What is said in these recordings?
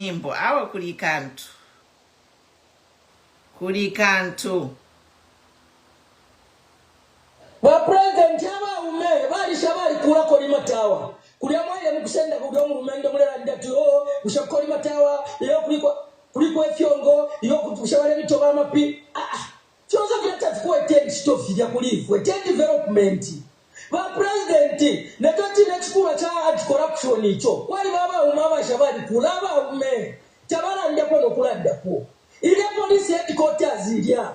Imbo awa kulikantu ba president aba ume bali shabali kula koli matawa kulia mwaile mukusenda kugya mu rumendo mulera ndatu ushakoli matawa leo kuliko efyongo iyo kutushabale bitoba amapi choza byatatu ko attend stuff ya kulifu attend development ba president nakati nexkula cha anti-corruption icho wali baba umaba shabali kula ba ume tabala ndapo nokulanda ko ile police headquarters ilya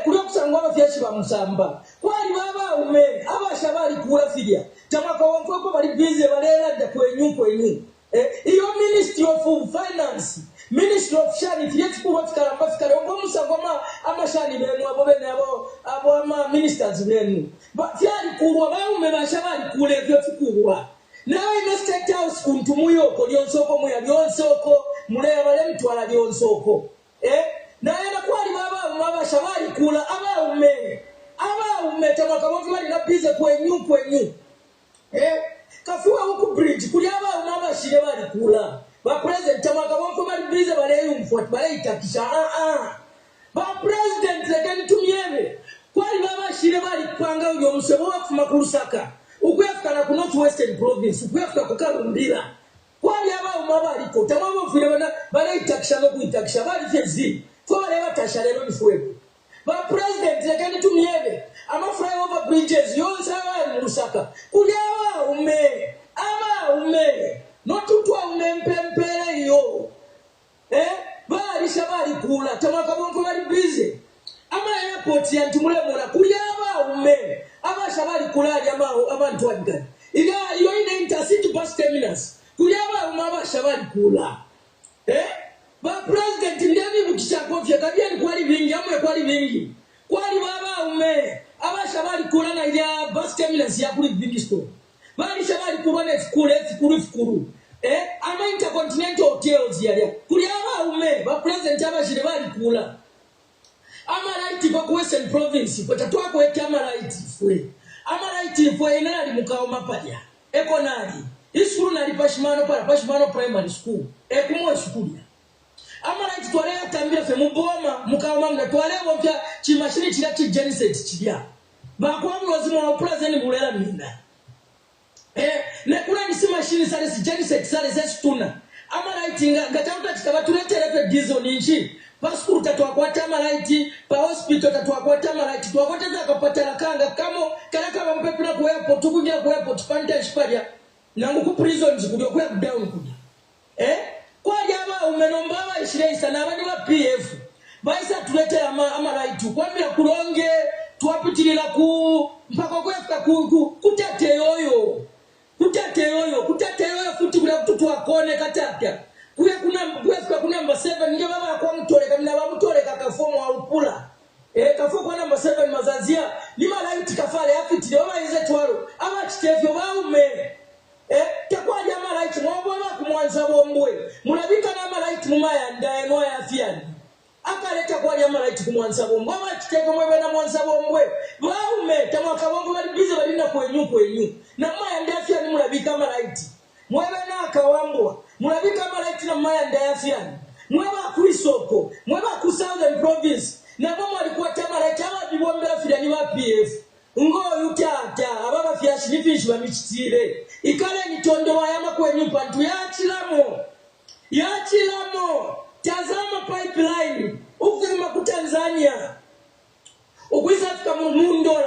kulia kusangwa bafyashi ba musamba kwali baba ume abashabali kula fidya tamaka wonko bali busy balera da kwenyu iyo ministry of finance ministry of shani fiyetku wafikara ngo musangoma amashani benu abo bene abo ama ministers benu fyali kulwa ba ume bashabali kule byo fikubwa nawe ne state house kuntumuyo ko lyonsoko muya lyonsoko muleba bale mtwala lyonsoko naye nakwali baba shabali kula aba ume tamaka wonko bali na busy kwenyu kafuwa huku bridge kuli aba shire bali kula ba president tamaka wonko bali busy bale yumfuat bale itakisha ba president legani tumyebe kwali baba shire bali panga uyo musebo wakufuma kulusaka ukuyafika na ku North Western province ukuyafika ku Karumbira kwali aba bali ko tamama mfire bale itakisha no kuitakisha bali fezi fo bale batasha lero nifuwe ba president legani tumyebe ama flyover bridges yonse abali mu Lusaka kuli aba ume notutwa umempempele yo bali shabali kula tamaka bonko bali busy ama airport ya ntumule kuli aba ume aba shabali kula ali abantu wagana iyo ine intercity bus terminus kuli aba shabali kula ba president ndiye mukishako fya kabia kwali vingi amwe kwali vingi kwali baba ume aba shabali kula na ile bus terminus ya kuli vingi store bali shabali kubona fikuru ama intercontinental hotels yale kuli aba ume ba president abashire bali kula ama right kwa Western province potatwa kwete ama right fwe inali mukao mapaya ekonali iskuru nali pashimano primary school kumwe school ama right twale atambira fe muboma mukao mamna twale wopya chimashini chilati genset chilya bakwamu wazima wa president mulera mina nekula nisi machine sale si genset sale zestuna ama right ngatauta chikabatulete lepe diesel ninchi passport tatwa kwa tama right pa hospital tatwa kwa tama right twakwata zakapatala kanga kama mpepera ku airport tukunya ku airport panda shipaja nangu ku prison zikudio ku down kuja kwa jama umenomba wa 20 sana abandi wa PF baisa tulete ama right kwa mira kulonge twapitilira ku mpaka kwefika kutateyoyo futi kula kutu akone katapya kuya kuna number 7 nje baba kwa mtoleka mna bamutoleka kafomo wa upula kafo kwa number 7 mazazia ni malaiti kafale afiti baba ize twalo aba kitefyo baume takwa jamaa malaiti mwombo kumwanza bombwe mulabika na malaiti mumaya ndaye no yafiani akaleta kwa jamaa malaiti kumwanza bombwe aba kitefyo mwebe na mwanza bombwe baume tamaka bongo bali bize balina kwenyu na maya ndaye afiani mulabika malaiti mwebe na akawambwa mulabika malaiti na maya ndayafiani mweba kuisoko mweba ku Southern province na mama alikuwa tamalaiti ababibombera filani wa PF ngo yutata ababa fyashi nifishi wa michitire ikale nitondo wayama kwenyu pantu yachilamo tazama pipeline ukufika ku Tanzania ukwiza fika mu $1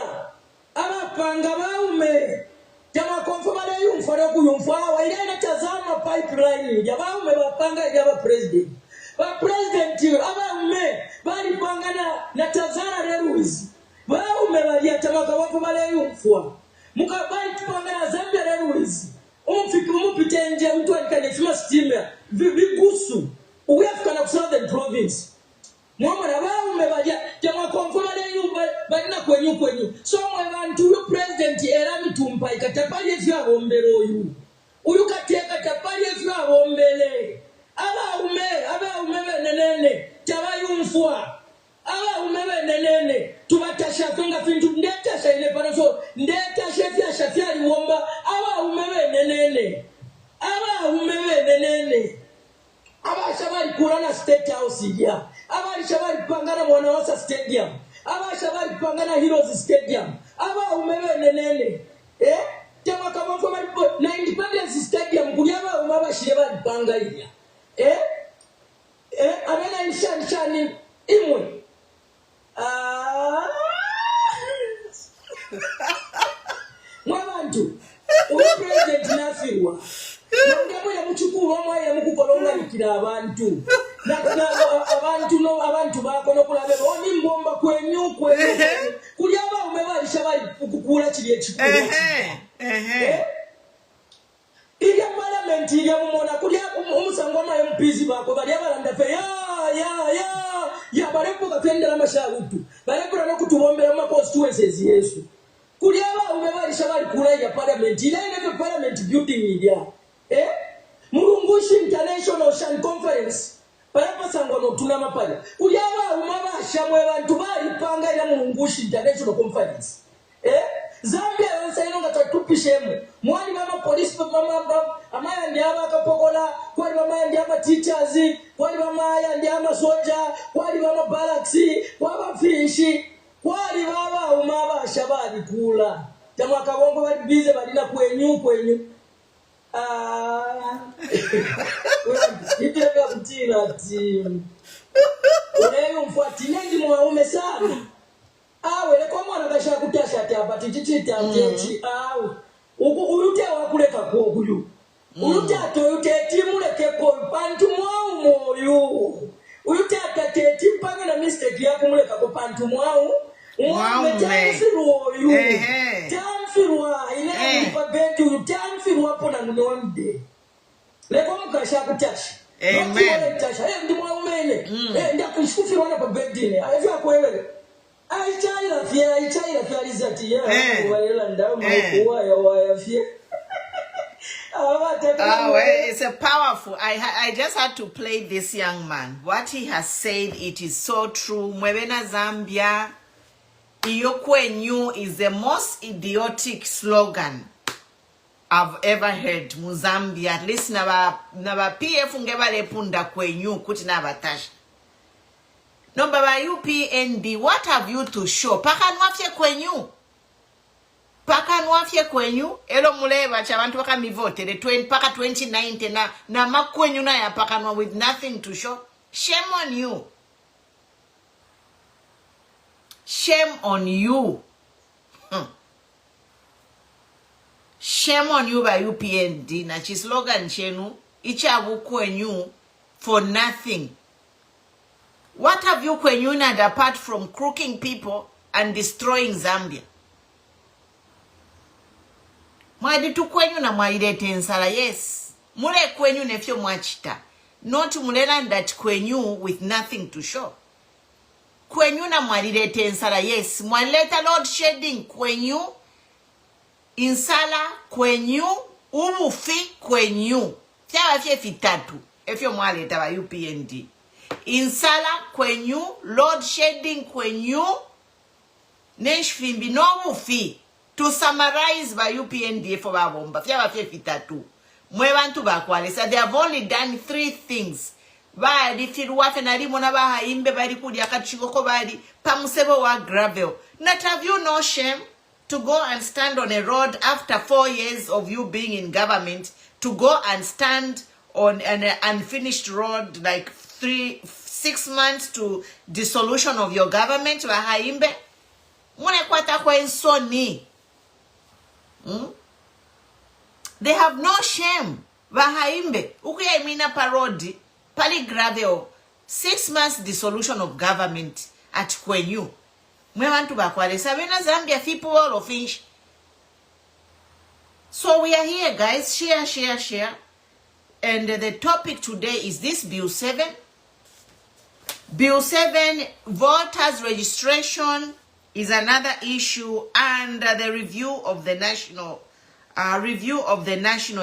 abapanga baume Jama konfoma le yumfara ku yumfawa ile tazama pipeline jabaume bapanga jaba president ba president abaume bali pangana na Tanzania Railways baume bali atamaka wapo male yumfwa mukabali tupangana Zambia Railways umupite nje mtu alikanyefima steamer vigusu uyafika na Southern province mama na baume bali jama konfoma le yumba bali na kwenyu so abantu yo president era mitumpa ikatapali efya bombero uyu kateka tapali efya bombele aba nenene tabayumfwa aba nenene tubatasha funga fintu ndeta shaile panaso ndeta shafia liwomba aba nenene abasha bali kulana State House ya abasha bali pangana Mwanawasa Stadium abasha bali pangana Heroes Stadium aba umebe nene tema kama kwa na Independence Stadium kuliaba umabashire bali panga ya abena nshani imwe mwabantu president nafirwa nongemo ya muchukuru omwe ya mukukolonga nikira abantu abantu bakono kulabe oni mbomba kwenyu kulyaba umebalisha bali kukula kiri ekikulu ili parliament ili mumona kulya umusango ma MPs bako bali abalanda fe ya barepo katendera masharutu barepo no kutubombera ma constituencies Yesu kulyaba umebalisha bali kula ya parliament ile ile parliament building ile Murungushi International Ocean Conference barepo sango no tunama pale kulyaba umabasha mwe bantu bali panga ile Murungushi International Conference Zambia yansaino ngatatupishe mwali mama police mama amaya ndiaba akapokola kwali mama ndiaba teachers kwali mama ndiaba soldier kwali mama barracks kwaba fishi kwali baba umaba shabali kula tamwa kabongo bali bize balina kwenyu Iteka kutina team Uleyo mfuatilie ndi mwaume sana awe kwa mwana kasha kutasha tyapa tichita teti awe uyute wakuleka koguyu uyute atoyute timuleke ko pantu mwau moyo uyute atateti mpanga na mistake yako muleka ko pantu mwau tamfirwa ile mpabenti utamfirwa pona nonde leko mukasha kutasha amen tasha ndi mwau mene ndakushufirwa na pabendine avya kwelele Aichaira fia lizati ya walela ndamu waya fia. It's a powerful. I just had to play this young man. What he has said, it is so true. Mwebena Zambia, Iyokwenyu is the most idiotic slogan I've ever heard. Muzambia, at least naba PF ngeba lepunda kwenyu kuti nabatasha. No, baba UPND, what have you to show? Paka nwafye kwenyu, elo muleba chabantu waka mivote, paka 2019 na makwenyu na ya paka nwa with nothing to show. Shame on you. Shame on you. Shame on you by UPND. Na chi slogan chenu, ichabu kwenyu for nothing. What have you kwenyunad apart from crooking people and destroying Zambia? Mwadi tu kwenyu na mwaidete nsala, yes. Mule kwenyu nefyo mwachita. Not mulena that kwenyu with nothing to show. Kwenyu na mwaidete nsala, yes. Mwaleta load shedding kwenyu. Insala kwenyu. Umufi kwenyu. Fiawa fie fitatu. Efyo mwaleta wa UPND. Insala kwenyu, load shedding kwenyu, neshfimbi no mufi. To summarize by UPND for babomba. Fiaba fitatu. Mwebantu bakwale. So they have only done 3 things. Badi firuwafe na limona baha imbe badi kudi akachigoko badi pamusebo wa gravel. Not have you no shame to go and stand on a road after 4 years of you being in government to go and stand on an unfinished road like 6 months to dissolution of your government wahaimbe mune kwata kwa insoni they have no shame wahaimbe ukuya imina parodi pali gravel 6 months dissolution of government at kwenyu mwe bantu bakwale sabena Zambia people all of inch. So we are here guys, share and the topic today is this Bill 7. Bill 7, voters registration is another issue, and the review of the National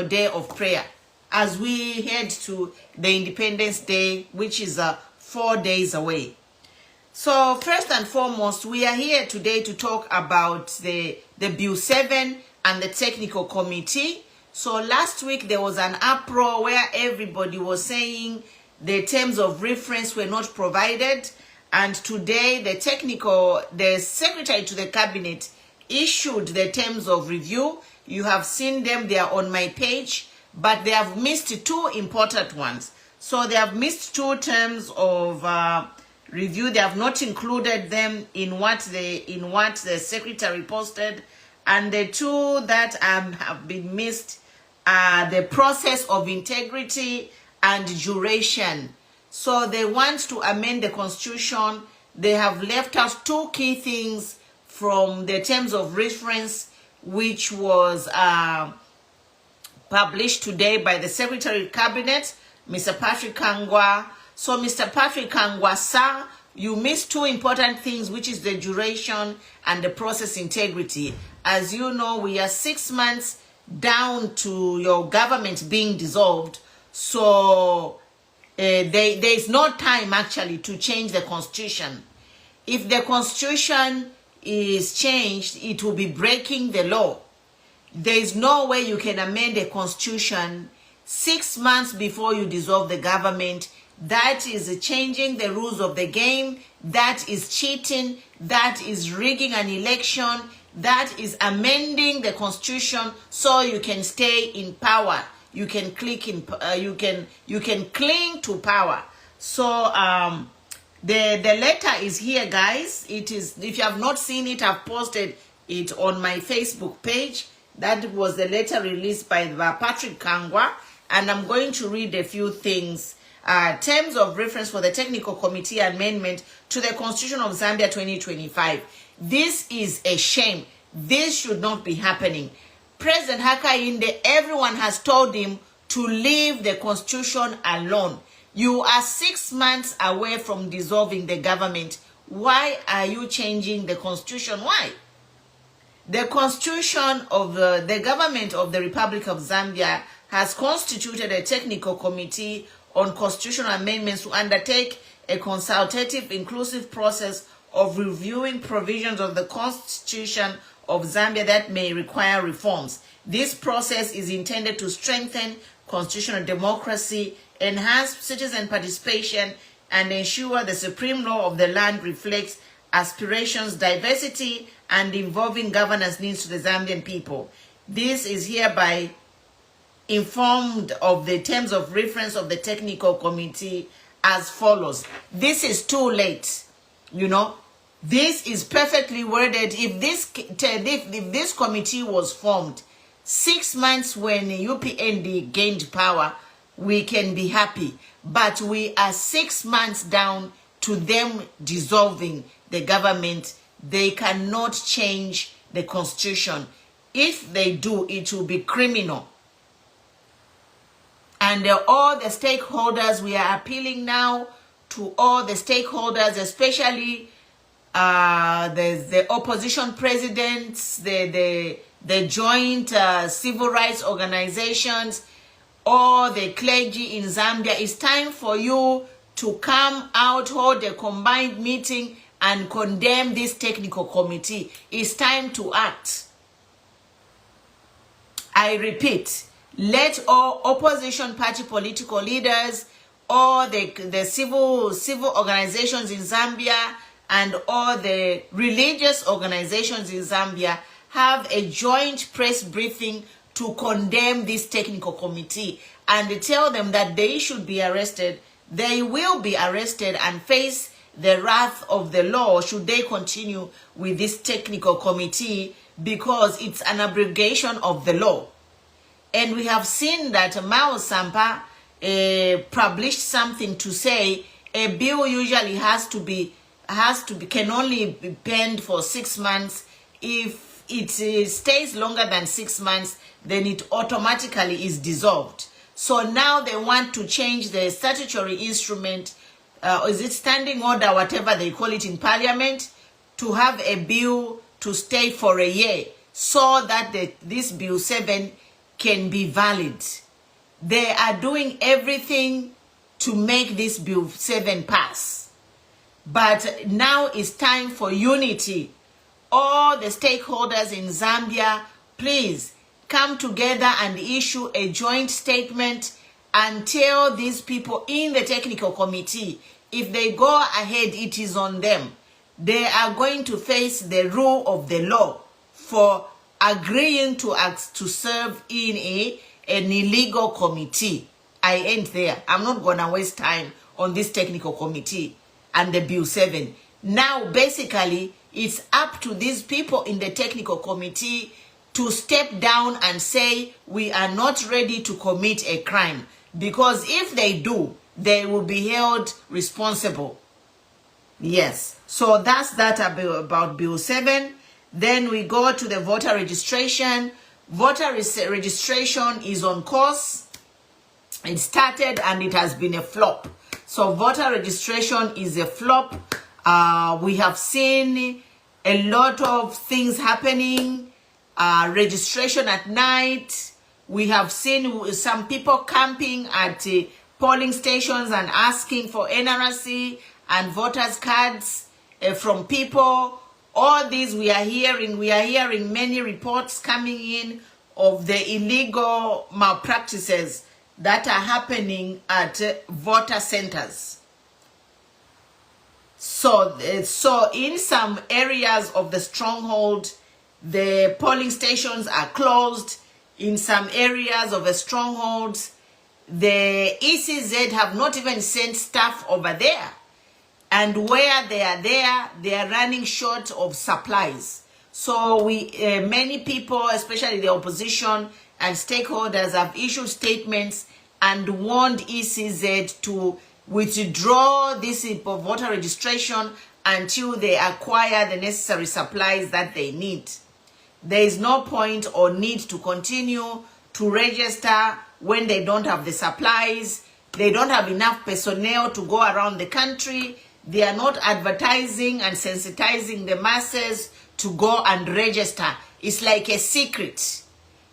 Day of Prayer as we head to the Independence Day, which is 4 days away. So first and foremost, we are here today to talk about the Bill 7 and the technical committee. So last week there was an uproar where everybody was saying the terms of reference were not provided. And today, the secretary to the cabinet issued the terms of review. You have seen them, they are on my page, but they have missed two important ones. So they have missed two terms of review. They have not included them in what the secretary posted. And the two that have been missed are the process of integrity and duration. So they want to amend the constitution. They have left out two key things from the terms of reference, which was published today by the Secretary of Cabinet, Mr. Patrick Kangwa. So Mr. Patrick Kangwa, sir, you missed two important things, which is the duration and the process integrity. As you know, we are 6 months down to your government being dissolved. So there is no time actually to change the constitution. If the constitution is changed, it will be breaking the law. There is no way you can amend a constitution 6 months before you dissolve the government. That is changing the rules of the game. That is cheating. That is rigging an election. That is amending the constitution so you can stay in power. You can you can cling to power. So the letter is here, guys. It is, if you have not seen it, I've posted it on my Facebook page. That was the letter released by Patrick Kangwa, and I'm going to read a few things. Terms of reference for the Technical Committee Amendment to the Constitution of Zambia 2025. This is a shame. This should not be happening. President Hakainde, everyone has told him to leave the constitution alone. You are 6 months away from dissolving the government. Why are you changing the constitution? Why? The constitution of the government of the Republic of Zambia has constituted a technical committee on constitutional amendments to undertake a consultative, inclusive process of reviewing provisions of the Constitution of Zambia that may require reforms. This process is intended to strengthen constitutional democracy, enhance citizen participation, and ensure the supreme law of the land reflects aspirations, diversity, and evolving governance needs to the Zambian people. This is hereby informed of the terms of reference of the technical committee as follows. This is too late, you know. This is perfectly worded. If this committee was formed 6 months when UPND gained power, we can be happy. But we are 6 months down to them dissolving the government. They cannot change the constitution. If they do, it will be criminal. And all the stakeholders, we are appealing now to all the stakeholders, especially the opposition presidents, the joint civil rights organizations, all the clergy in Zambia. It's time for you to come out, hold a combined meeting and condemn this technical committee. It's time to act. I repeat, let all opposition party political leaders, all the civil organizations in Zambia, and all the religious organizations in Zambia have a joint press briefing to condemn this technical committee and tell them that they should be arrested. They will be arrested and face the wrath of the law should they continue with this technical committee, because it's an abrogation of the law. And we have seen that Mao Sampa published something to say a bill usually can only be penned for 6 months. If it stays longer than 6 months, then it automatically is dissolved. So now they want to change the statutory instrument, is it standing order, whatever they call it in parliament, to have a bill to stay for a year so that this bill 7 can be valid. They are doing everything to make this bill 7 pass. But now it's time for unity. All the stakeholders in Zambia, please come together and issue a joint statement until these people in the technical committee, if they go ahead, it is on them. They are going to face the rule of the law for agreeing to serve in an illegal committee. I end there. I'm not going to waste time on this technical committee and the Bill 7. Now, basically, it's up to these people in the technical committee to step down and say, we are not ready to commit a crime. Because if they do, they will be held responsible. Yes. So that's that about Bill 7. Then we go to the voter registration. Voter registration is on course. It started and it has been a flop. So voter registration is a flop. We have seen a lot of things happening. Registration at night. We have seen some people camping at polling stations and asking for NRC and voters cards from people. All these we are hearing many reports coming in of the illegal malpractices that are happening at voter centers. So in some areas of the stronghold, the polling stations are closed. In some areas of the strongholds, the ECZ have not even sent staff over there. And where they are there, they are running short of supplies. So many people, especially the opposition and stakeholders, have issued statements and warned ECZ to withdraw this voter registration until they acquire the necessary supplies that they need. There is no point or need to continue to register when they don't have the supplies. They don't have enough personnel to go around the country. They are not advertising and sensitizing the masses to go and register. It's like a secret.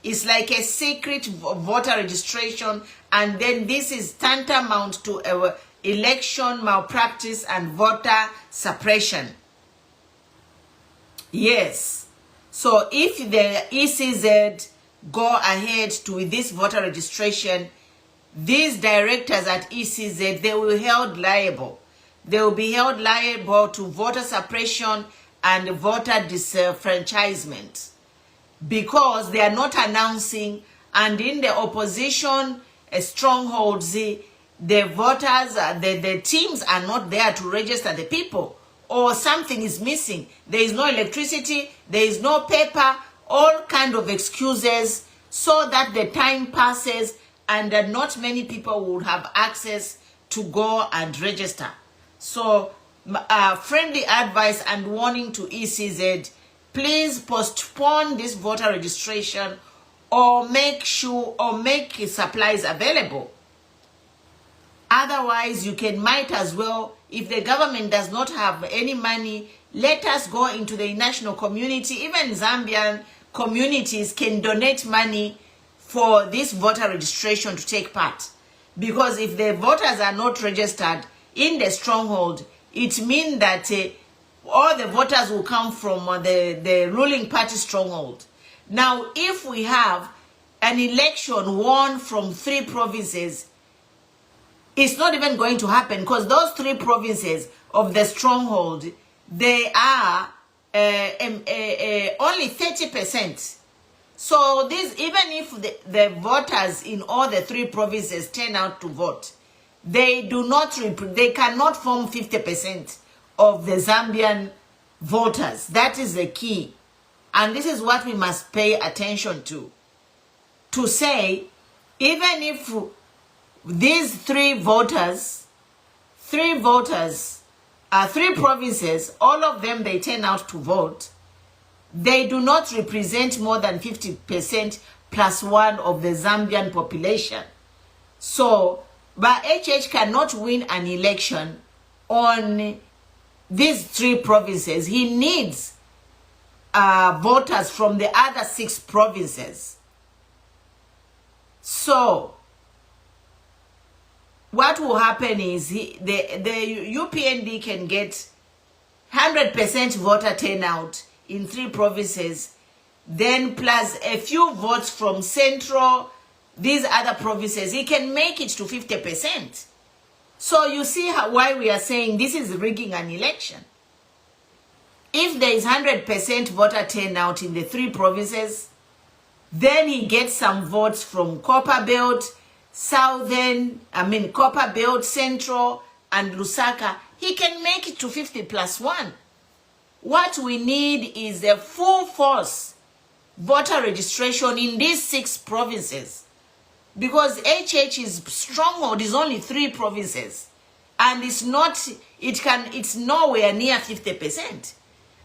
It's like a secret voter registration, and then this is tantamount to election malpractice and voter suppression. Yes. So if the ECZ go ahead with this voter registration, these directors at ECZ, they will be held liable. They will be held liable to voter suppression and voter disenfranchisement because they are not announcing, and in the opposition strongholds, the voters, the teams are not there to register the people, or something is missing. There is no electricity, there is no paper, all kind of excuses, so that the time passes and that not many people would have access to go and register. So friendly advice and warning to ECZ, please postpone this voter registration or make supplies available. Otherwise, you might as well, if the government does not have any money, let us go into the national community. Even Zambian communities can donate money for this voter registration to take part. Because if the voters are not registered in the stronghold, it means that all the voters will come from the ruling party stronghold. Now, if we have an election won from 3 provinces, it's not even going to happen because those 3 provinces of the stronghold, they are only 30%. So this, even if the voters in all the 3 provinces turn out to vote, they cannot form 50% of the Zambian voters. That is the key. And this is what we must pay attention to. To say, even if these 3 provinces, all of them, they turn out to vote, they do not represent more than 50% plus 1 of the Zambian population. So, but HH cannot win an election on these 3 provinces. He needs voters from the other 6 provinces. So, what will happen is the UPND can get 100% voter turnout in 3 provinces, then plus a few votes from Central these other provinces, he can make it to 50%. So you see why we are saying this is rigging an election. If there is 100% voter turnout in the 3 provinces, then he gets some votes from Copper Belt, Copper Belt, Central, and Lusaka. He can make it to 50+1. What we need is a full force voter registration in these 6 provinces. Because HH's stronghold is only 3 provinces. And it's nowhere near 50%.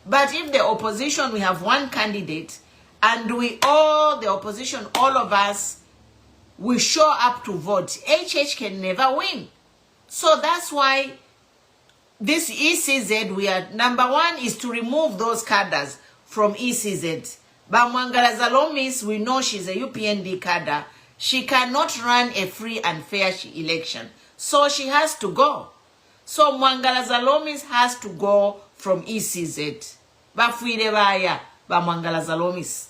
But if the opposition, we have 1 candidate, and the opposition, all of us, we show up to vote, HH can never win. So that's why this ECZ, number 1 is to remove those cadres from ECZ. But Mwangala Zalomis, we know she's a UPND cadre. She cannot run a free and fair election. So she has to go. So Mwangala Zalomis has to go from ECZ. Bafuire baya ba Mwangala Zalomis.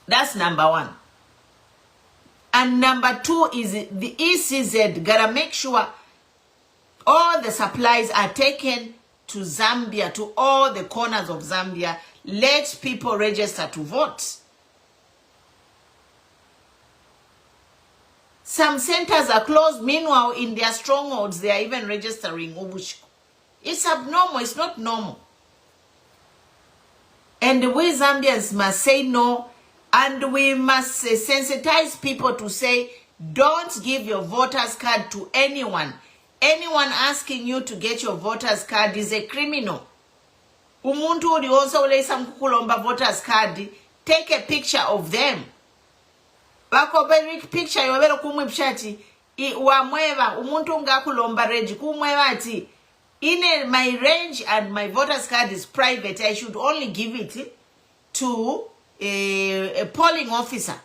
That's number 1. And number 2 is the ECZ gotta make sure all the supplies are taken to Zambia, to all the corners of Zambia. Let people register to vote. Some centers are closed. Meanwhile, in their strongholds, they are even registering Ubushku. It's abnormal. It's not normal. And we Zambians must say no. And we must sensitize people to say, don't give your voter's card to anyone. Anyone asking you to get your voter's card is a criminal. Umuntu uri also ulesa mkukulomba voter's card, take a picture of them. Bako picture yobero kumwipshati, wamweva, umuntu ngakulomba range, kumweva ati, my range and my voter's card is private, I should only give it to a polling officer.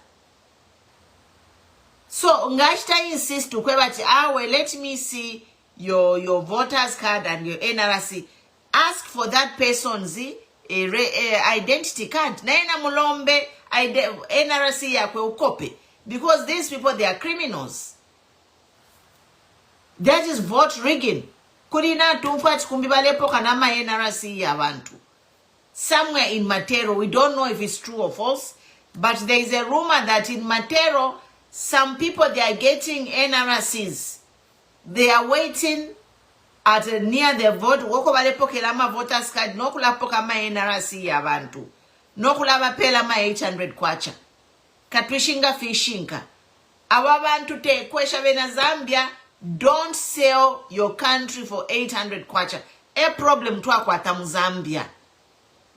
So ngashta insist to kwebati, let me see your voter's card and your NRC. Ask for that person's identity card. Naina mulombe NRC yakwe ukope. Because these people, they are criminals. That is vote rigging. Kurina tumfati kumbibalepo kanama NRC yabantu. Somewhere in Matero, we don't know if it's true or false, but there is a rumor that in Matero, some people, they are getting NRCs. They are waiting at near the vote. Woko balepo kelama voters card. No kulapo kama NRC yabantu. No kulaba pela ma 800 kwacha. Katwishinga fishinga. Awabantu te kwesha bena Zambia. Don't sell your country for 800 kwacha. A problem tuwa kwa tamu Zambia.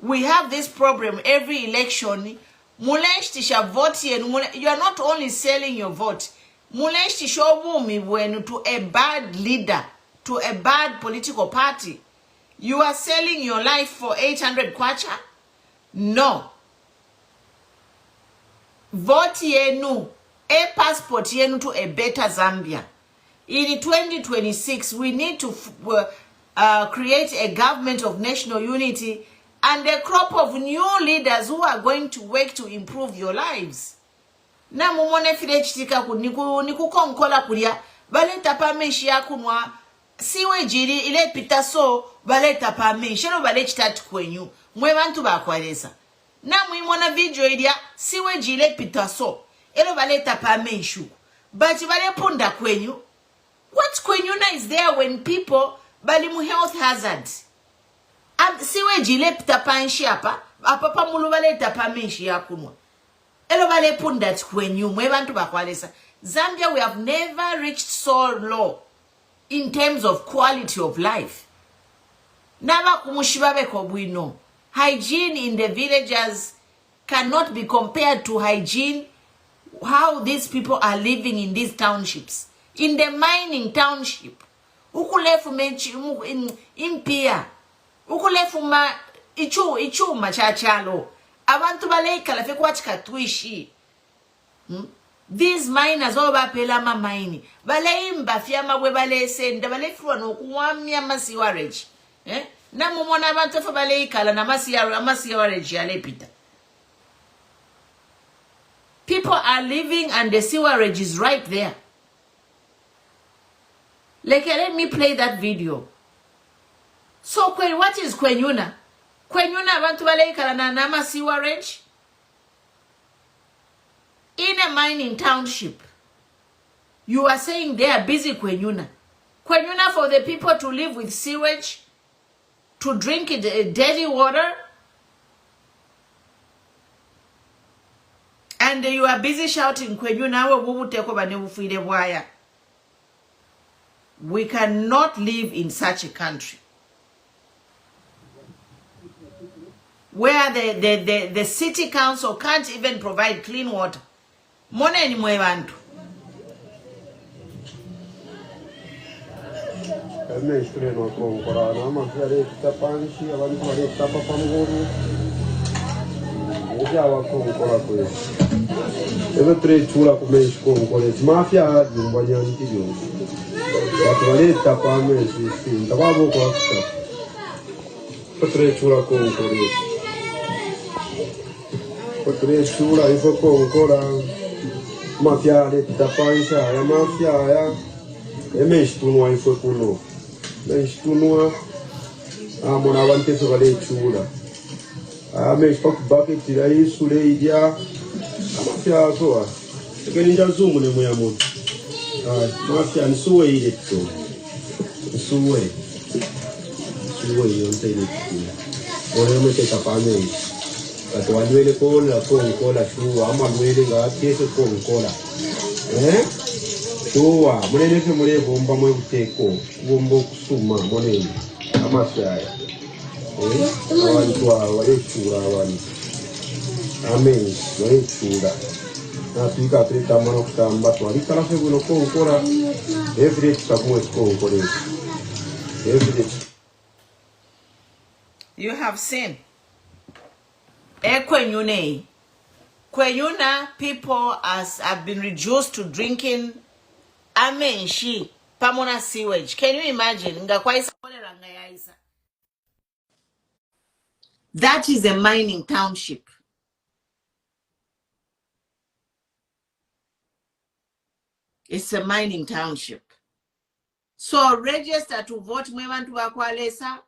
We have this problem every election. Muleshtisha vote you are not only selling your vote. Muleshtisha wumi when to a bad leader, to a bad political party. You are selling your life for 800 kwacha? No. Vote yenu, a passport yenu to a better Zambia. In 2026, we need to create a government of national unity and a crop of new leaders who are going to work to improve your lives. Na mumone file chitika niku konkola kulia, baleta pameshi ya kunwa, siwe jiri ile pita so, baleta pameshi, no bale chitatu kwenyu, mwe bantu bakwalesa. Na mwimona video ilia, siwe jile pita so, elo baleta pameshi, but bale punda kwenyu. What kwenyuna is there when people balimu health hazards? Siwe jile pita panshi apa mulu baleta pameshi ya kunwa. Elo bale punda kwenyu, mwe bantu bakwalesa. Zambia, we have never reached so low in terms of quality of life. Naba kumushibabe kobwino. Hygiene in the villages cannot be compared to hygiene how these people are living in these townships. In the mining township, ukulefu mechi impia, ukulefu ma ichu machachalo. Abantu baleka lafe kwachika tuishi. These miners oba pelama mine. Bale imba fiama we bale senda bale fuwa no kuwamia masiwarage. Na mumona abantu fa bale ikala na masiwarage yale pita. People are living and the sewerage is right there. Like, let me play that video. So, what is Kwenyuna? Kwenyuna abantu baleikala na nama sewerage? In a mining township. You are saying they are busy Kwenyuna. Kwenyuna for the people to live with sewage, to drink dirty water. And you are busy shouting Kwenyuna. We cannot live in such a country where the city council can't even provide clean water. Mone ni mwebantu. You have seen. Kwenyuna people have been reduced to drinking amenshi pamona sewage. Can you imagine? That is a mining township. It's a mining township. So register to vote mwebantu bakwalesa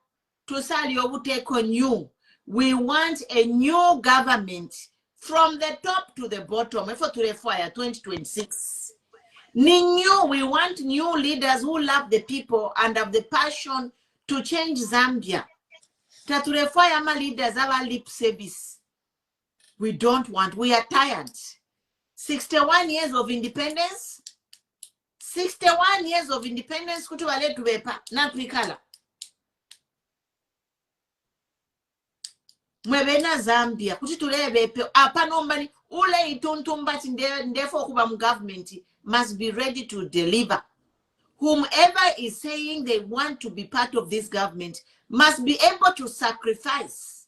to sali obuteko new. We want a new government from the top to the bottom. Effort to refire 2026. New, we want new leaders who love the people and have the passion to change Zambia. Taturefire my leaders have a lip service. We don't want. We are tired. 61 years of independence. 61 years of independence. Kutubale tubepa na tuikala. Mwebena Zambia. Kutitulebepe. Apanombani ule ituntumbati ndefo kuba government must be ready to deliver. Whomever is saying they want to be part of this government must be able to sacrifice.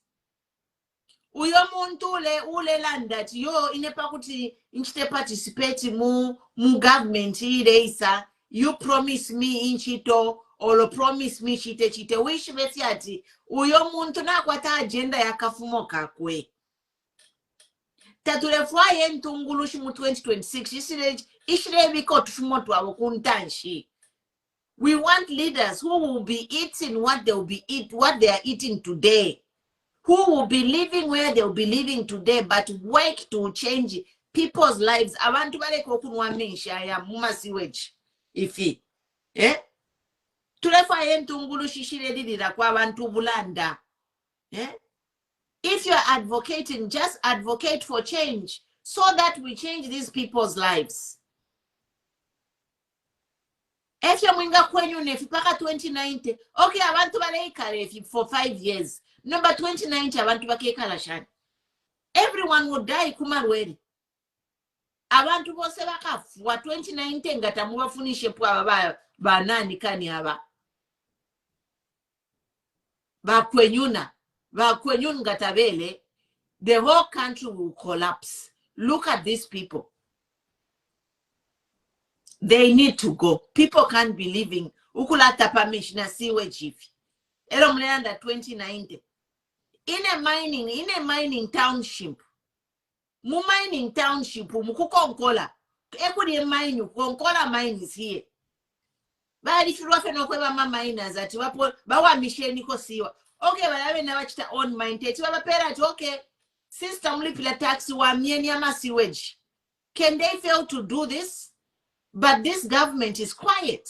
Uyo muntu ule landat yo inepa kuti inchite participate mu government ireisa. You promise me inchito or promise me chite wish beti ati uyo muntu na kwata agenda ya kafumo kakwe. Taturefwaye ntungulushi mu 2026 ishire biko tufumo tuwabo kuntanshi. We want leaders who will be eating what they are eating today. Who will be living where they will be living today, but work to change people's lives. Abantu baleko kunwa mensha ya muma sewage. Ifi. Tulefa yentungulu shishire didira kwa abantu bulanda. If you're advocating, just advocate for change so that we change these people's lives. If you're mwinga kwenyu nefi paka 2090, okay, abantu baleikare for 5 years. Number 2090, abantu bakekala shani. Everyone would die kumarweri. Abantu bose bakafwa 2090 ngata mubafunishe pwa banani kani aba. Bakwenyuna ngatabele, the whole country will collapse. Look at these people. They need to go. People can't be living. Ukulata permission na sewage if. Elo mleanda 2090. In a mining township. mu mining township mu kukonkola ekuli mine konkola mine is here bali filwafe nokweba ma miners ati bawa misheni ko siwa okay balabe na bachita on mine tete babapera ati okay system lipila tax wa mieni ama sewage. Can they fail to do this? But this government is quiet.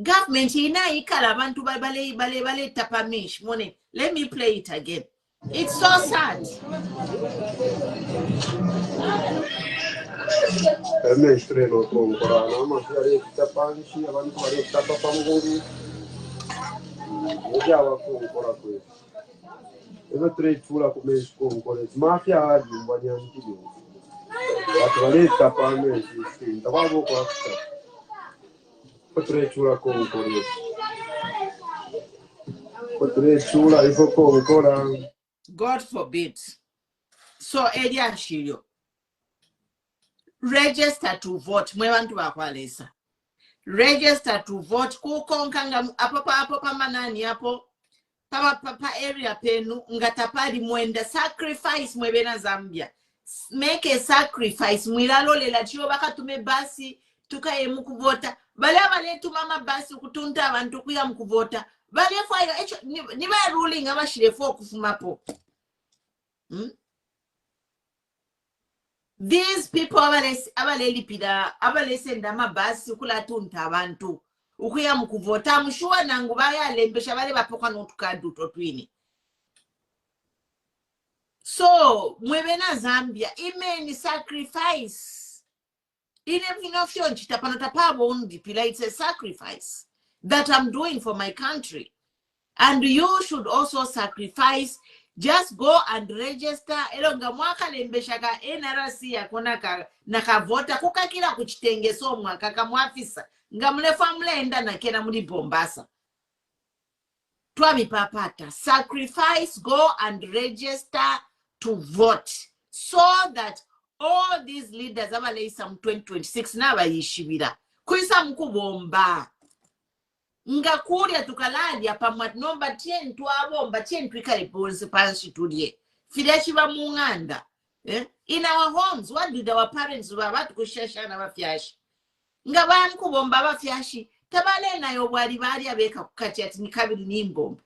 Government ina ikala abantu bale tapamish money. Let me play it again. It's so sad. God forbid. So Elia Shiro. Register to vote. Mwebantu bakwalesa. Register to vote. Kukonkanga apapa manani apo. Papa area penu ngatapari mwenda sacrifice mwebena Zambia. Make a sacrifice. Mwilalo lela chiyo baka tume basi tukaye mukuvota. Bale tumama basi kutunta abantu kuya mukuvota. Bale fwayo niba ruling abashirefo kufumapo. These people abalesenda mabasi kulatunta abantu ukuya mukuvota mshuwa nangu bayalembesha bale bapoka notukadu totwini. So mwebena Zambia imeni sacrifice. It's a sacrifice that I'm doing for my country. And you should also sacrifice. Just go and register. Elonga mwaka lembeshaka NRC yakona nakavota kukakila kuchitenge so mwaka kamwafisa. Ngamlefa mlenda na kena muli bombasa. Tuami papata. Sacrifice, go and register to vote. So that all these leaders abale some 2026 naba yishibira. Kuisa mkubomba. Ngakuria tukaladi apamwat nomba 10 tuabomba 10 twikale ponse pansi tudie. Fideshi ba munganda. In our homes, what did our parents wabatu kushasha na wafyashi? Ngabantu kubomba wafyashi. Tabale na yobwari bari abeka kukati ati nikabili nimbomba.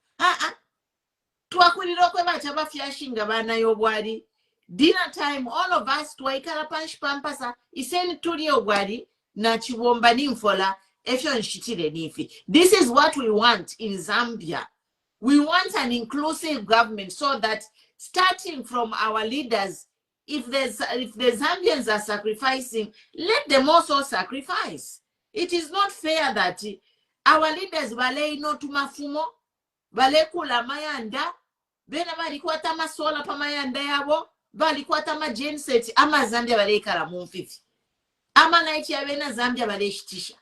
Tuakulirokwe bacha wafyashi ngabana yobwari. Dinner time, all of us tuwaikala panshi pampasa. Iseni tuli yobwari na chibomba nimfola. This is what we want in Zambia. We want an inclusive government so that starting from our leaders, if the Zambians are sacrificing, let them also sacrifice. It is not fair that our leaders balei no tumafumo, bale kula mayanda, bena balikuwa tama sola pa mayanda yabo, balikuwa tama genset, ama Zambia balei kala mumfifi. Ama naiti ya bena Zambia balei shitisha.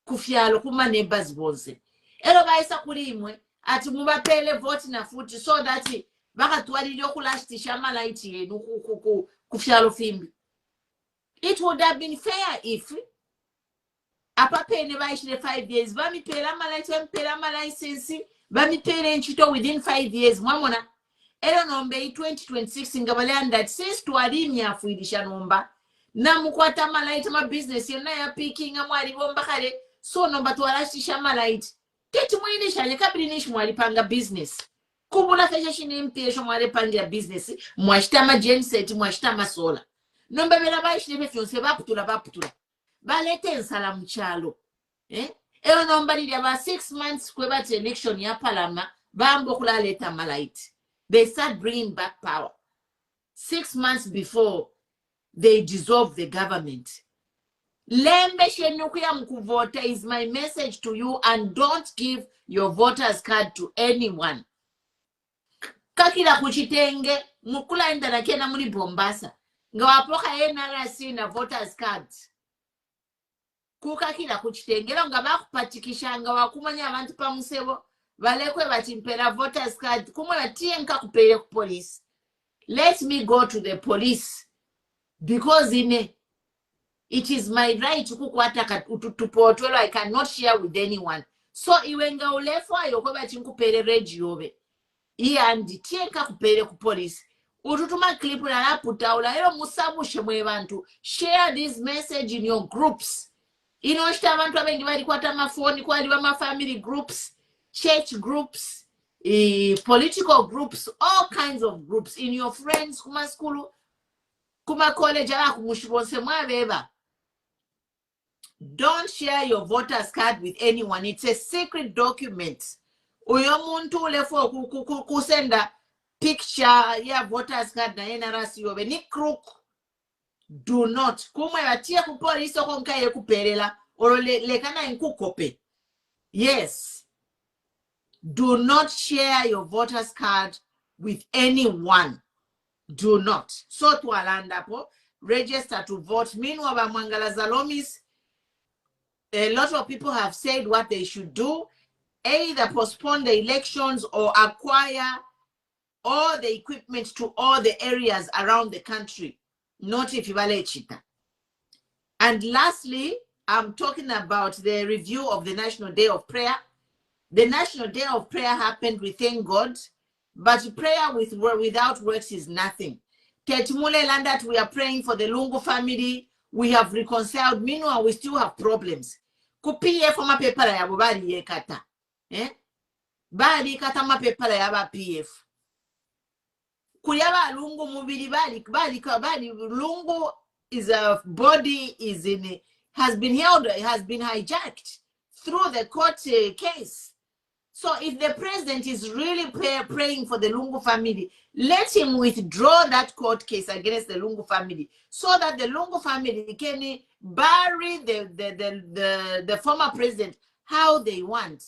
Kufialo kuma neighbors boze. Elo baisa kulimwe ati mubapele vote na futi so that baka tuwalilio kulastisha malaiti yenu kufialo fimbi. It would have been fair if apapene baishile 5 years bami pela malaiti mpela malaisensi bami pele nchito within 5 years mwamona. Elo nombe 2026 ngabale that since tuwalimi afuidisha nomba na mkwata malaiti ma business yena ya picking amwari bomba kare. So no but walashisha malaiti. Teti mwini shanye kabili nishi mwari panga business. Kubula fesha shini mpiesho mwari panga business. Mwashitama genset, mwashitama sola. Nomba mela baishi nebe fionse baputula. Balete nsala mchalo. Eo nomba nili about 6 months kweba election ya palama. Bambo kula leta malaiti. They start bringing back power. 6 months before they dissolve the government. Lembe shenukuya mkuvota is my message to you, and don't give your voters card to anyone. Kakila kuchitenge mukula enda na kena muli bombasa. Ngawapoka NRC na voters card. Kukakila kuchitenge nga bakupatikisha nga wakumanya abantu pamusebo balekwe batimpera voters card kumwe batienka kupere ku police. Let me go to the police because it is my right kukwata utupotwelo I cannot share with anyone. So iwenga ulefwa yoko bati nkupere regiobe. Iyandi tienka kupere ku police. ututuma clip na putaula ero musabushe mwe bantu. Share this message in your groups. Inoshita abantu abengi bali kwata amafoni kwali ba family groups, church groups, political groups, all kinds of groups in your friends kuma school, kuma college akumushibonse mwabeba. Don't share your voters card with anyone. It's a secret document. Uyo muntu ulefo kusenda picture ya voters card na NRC yobe ni crook. Do not. Kumwe batia kupolisi okonkaye kuperela oro lekana inkukope. Yes. Do not share your voters card with anyone. Do not. So to alandapo, register to vote. Meanwhile, Mangala Zalomis, a lot of people have said what they should do. Either postpone the elections or acquire all the equipment to all the areas around the country. Not if you chita. And lastly, I'm talking about the review of the National Day of Prayer. The National Day of Prayer happened, we thank God, but prayer without works is nothing. Tetumule Landat, we are praying for the Lungu family. We have reconciled. Meanwhile, we still have problems. Kupiye foma pepala ya bubali yekata. Bali kata ma pepala ya ba PF. Kuyaba Lungu mubili bali Lungu is a body has been held, has been hijacked through the court case. So if the president is really praying for the Lungu family, let him withdraw that court case against the Lungu family so that the Lungu family can bury the former president how they want.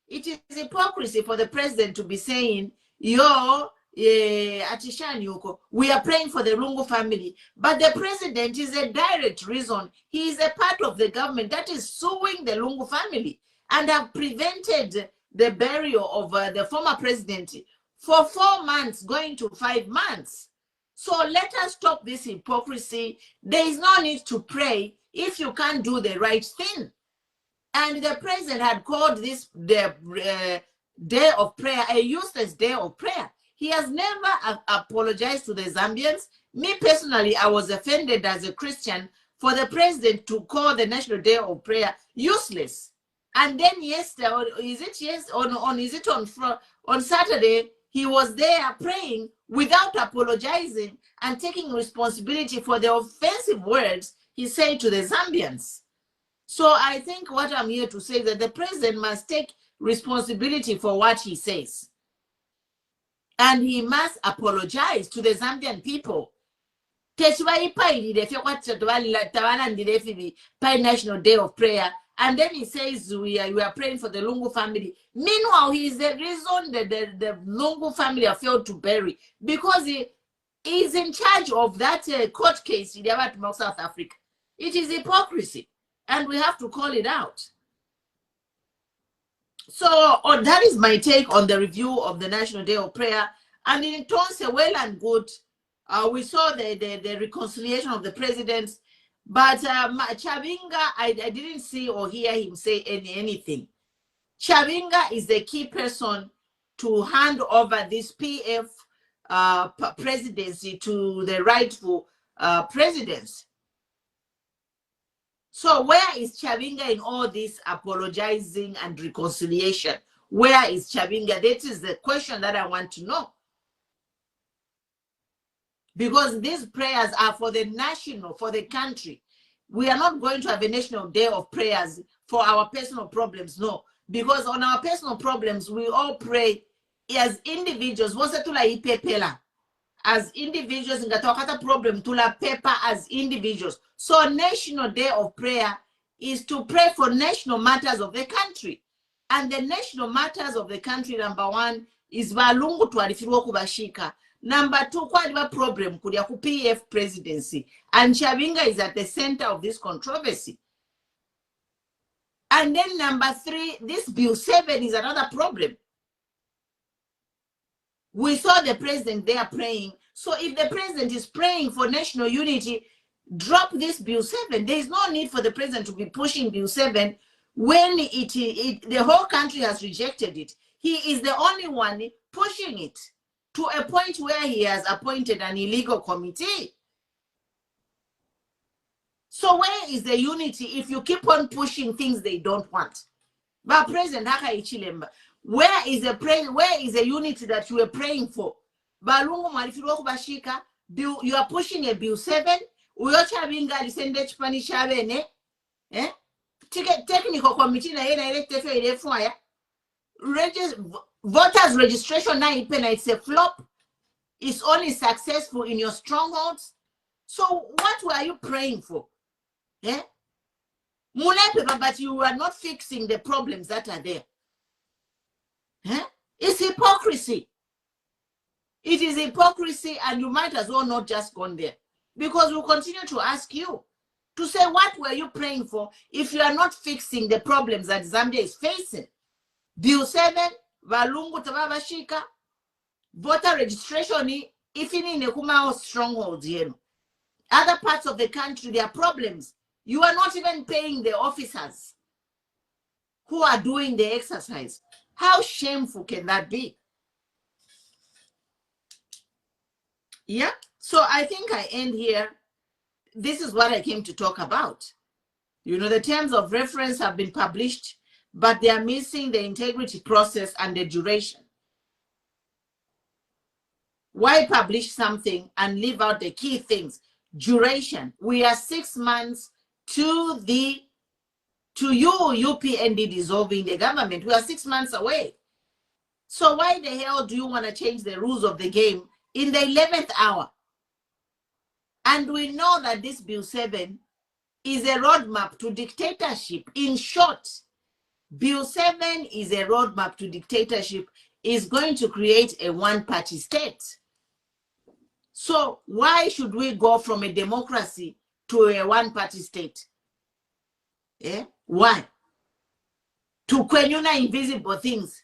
It is hypocrisy for the president to be saying, yo, Atishani Yuko, we are praying for the Lungu family. But the president is a direct reason. He is a part of the government that is suing the Lungu family and have prevented the burial of the former president for 4 months, going to 5 months. So let us stop this hypocrisy. There is no need to pray if you can't do the right thing. And the president had called this the day of prayer a useless day of prayer. He has never apologized to the Zambians. Me personally, I was offended as a Christian for the president to call the National Day of Prayer useless. And then yesterday, on Saturday, he was there praying without apologizing and taking responsibility for the offensive words he said to the Zambians. So I think what I'm here to say is that the president must take responsibility for what he says. And he must apologize to the Zambian people. National Day of Prayer. And then he says we are praying for the Lungu family. Meanwhile, he is the reason that the Lungu family are failed to bury, because he is in charge of that court case in South Africa. It is hypocrisy, and we have to call it out. So that is my take on the review of the National Day of Prayer. And in turns, well and good. We saw the reconciliation of the presidents. But Chavinga, I didn't see or hear him say anything. Chavinga is the key person to hand over this PF presidency to the rightful presidents. So where is Chavinga in all this apologizing and reconciliation? Where is Chavinga? That is the question that I want to know. Because these prayers are for the national, for the country. We are not going to have a national day of prayers for our personal problems, no. Because on our personal problems, we all pray as individuals. As individuals, problem tula paper as individuals. So National Day of Prayer is to pray for national matters of the country. And the national matters of the country, number one, is Balungu tuarifirwa kubashika. Number two, kwaliba problem kudia ku PF presidency. And Chavinga is at the center of this controversy. And then number three, this Bill 7 is another problem. We saw the president there praying. So if the president is praying for national unity, drop this Bill 7. There is no need for the president to be pushing Bill 7 when the whole country has rejected it. He is the only one pushing it. to a point where he has appointed an illegal committee. So where is the unity if you keep on pushing things they don't want? But President Haka Ichilemba, where is the unity that you were praying for? Balungu Marifiroku Bashika, you are pushing a bill 7. Uyocha binga lisende chipani chabene. Technical committee na yena elected ile fire. Voters registration na ipena, it's a flop. It's only successful in your strongholds. So what were you praying for? But you are not fixing the problems that are there. It's hypocrisy. It is hypocrisy, and you might as well not just gone there. Because we'll continue to ask you to say, what were you praying for if you are not fixing the problems that Zambia is facing? Bill 7, Valungu Tababashika, voter registration, if in Nekuma strongholds, other parts of the country, there are problems. You are not even paying the officers who are doing the exercise. How shameful can that be? Yeah, so I think I end here. This is what I came to talk about. The terms of reference have been published, but they are missing the integrity process and the duration. Why publish something and leave out the key things? Duration. We are 6 months to you, UPND dissolving the government. We are 6 months away. So why the hell do you want to change the rules of the game in the 11th hour? And we know that this Bill 7 is a roadmap to dictatorship. In short, Bill 7 is a roadmap to dictatorship. Is going to create a one-party state. So why should we go from a democracy to a one-party state? Why? To kwenyuna invisible things.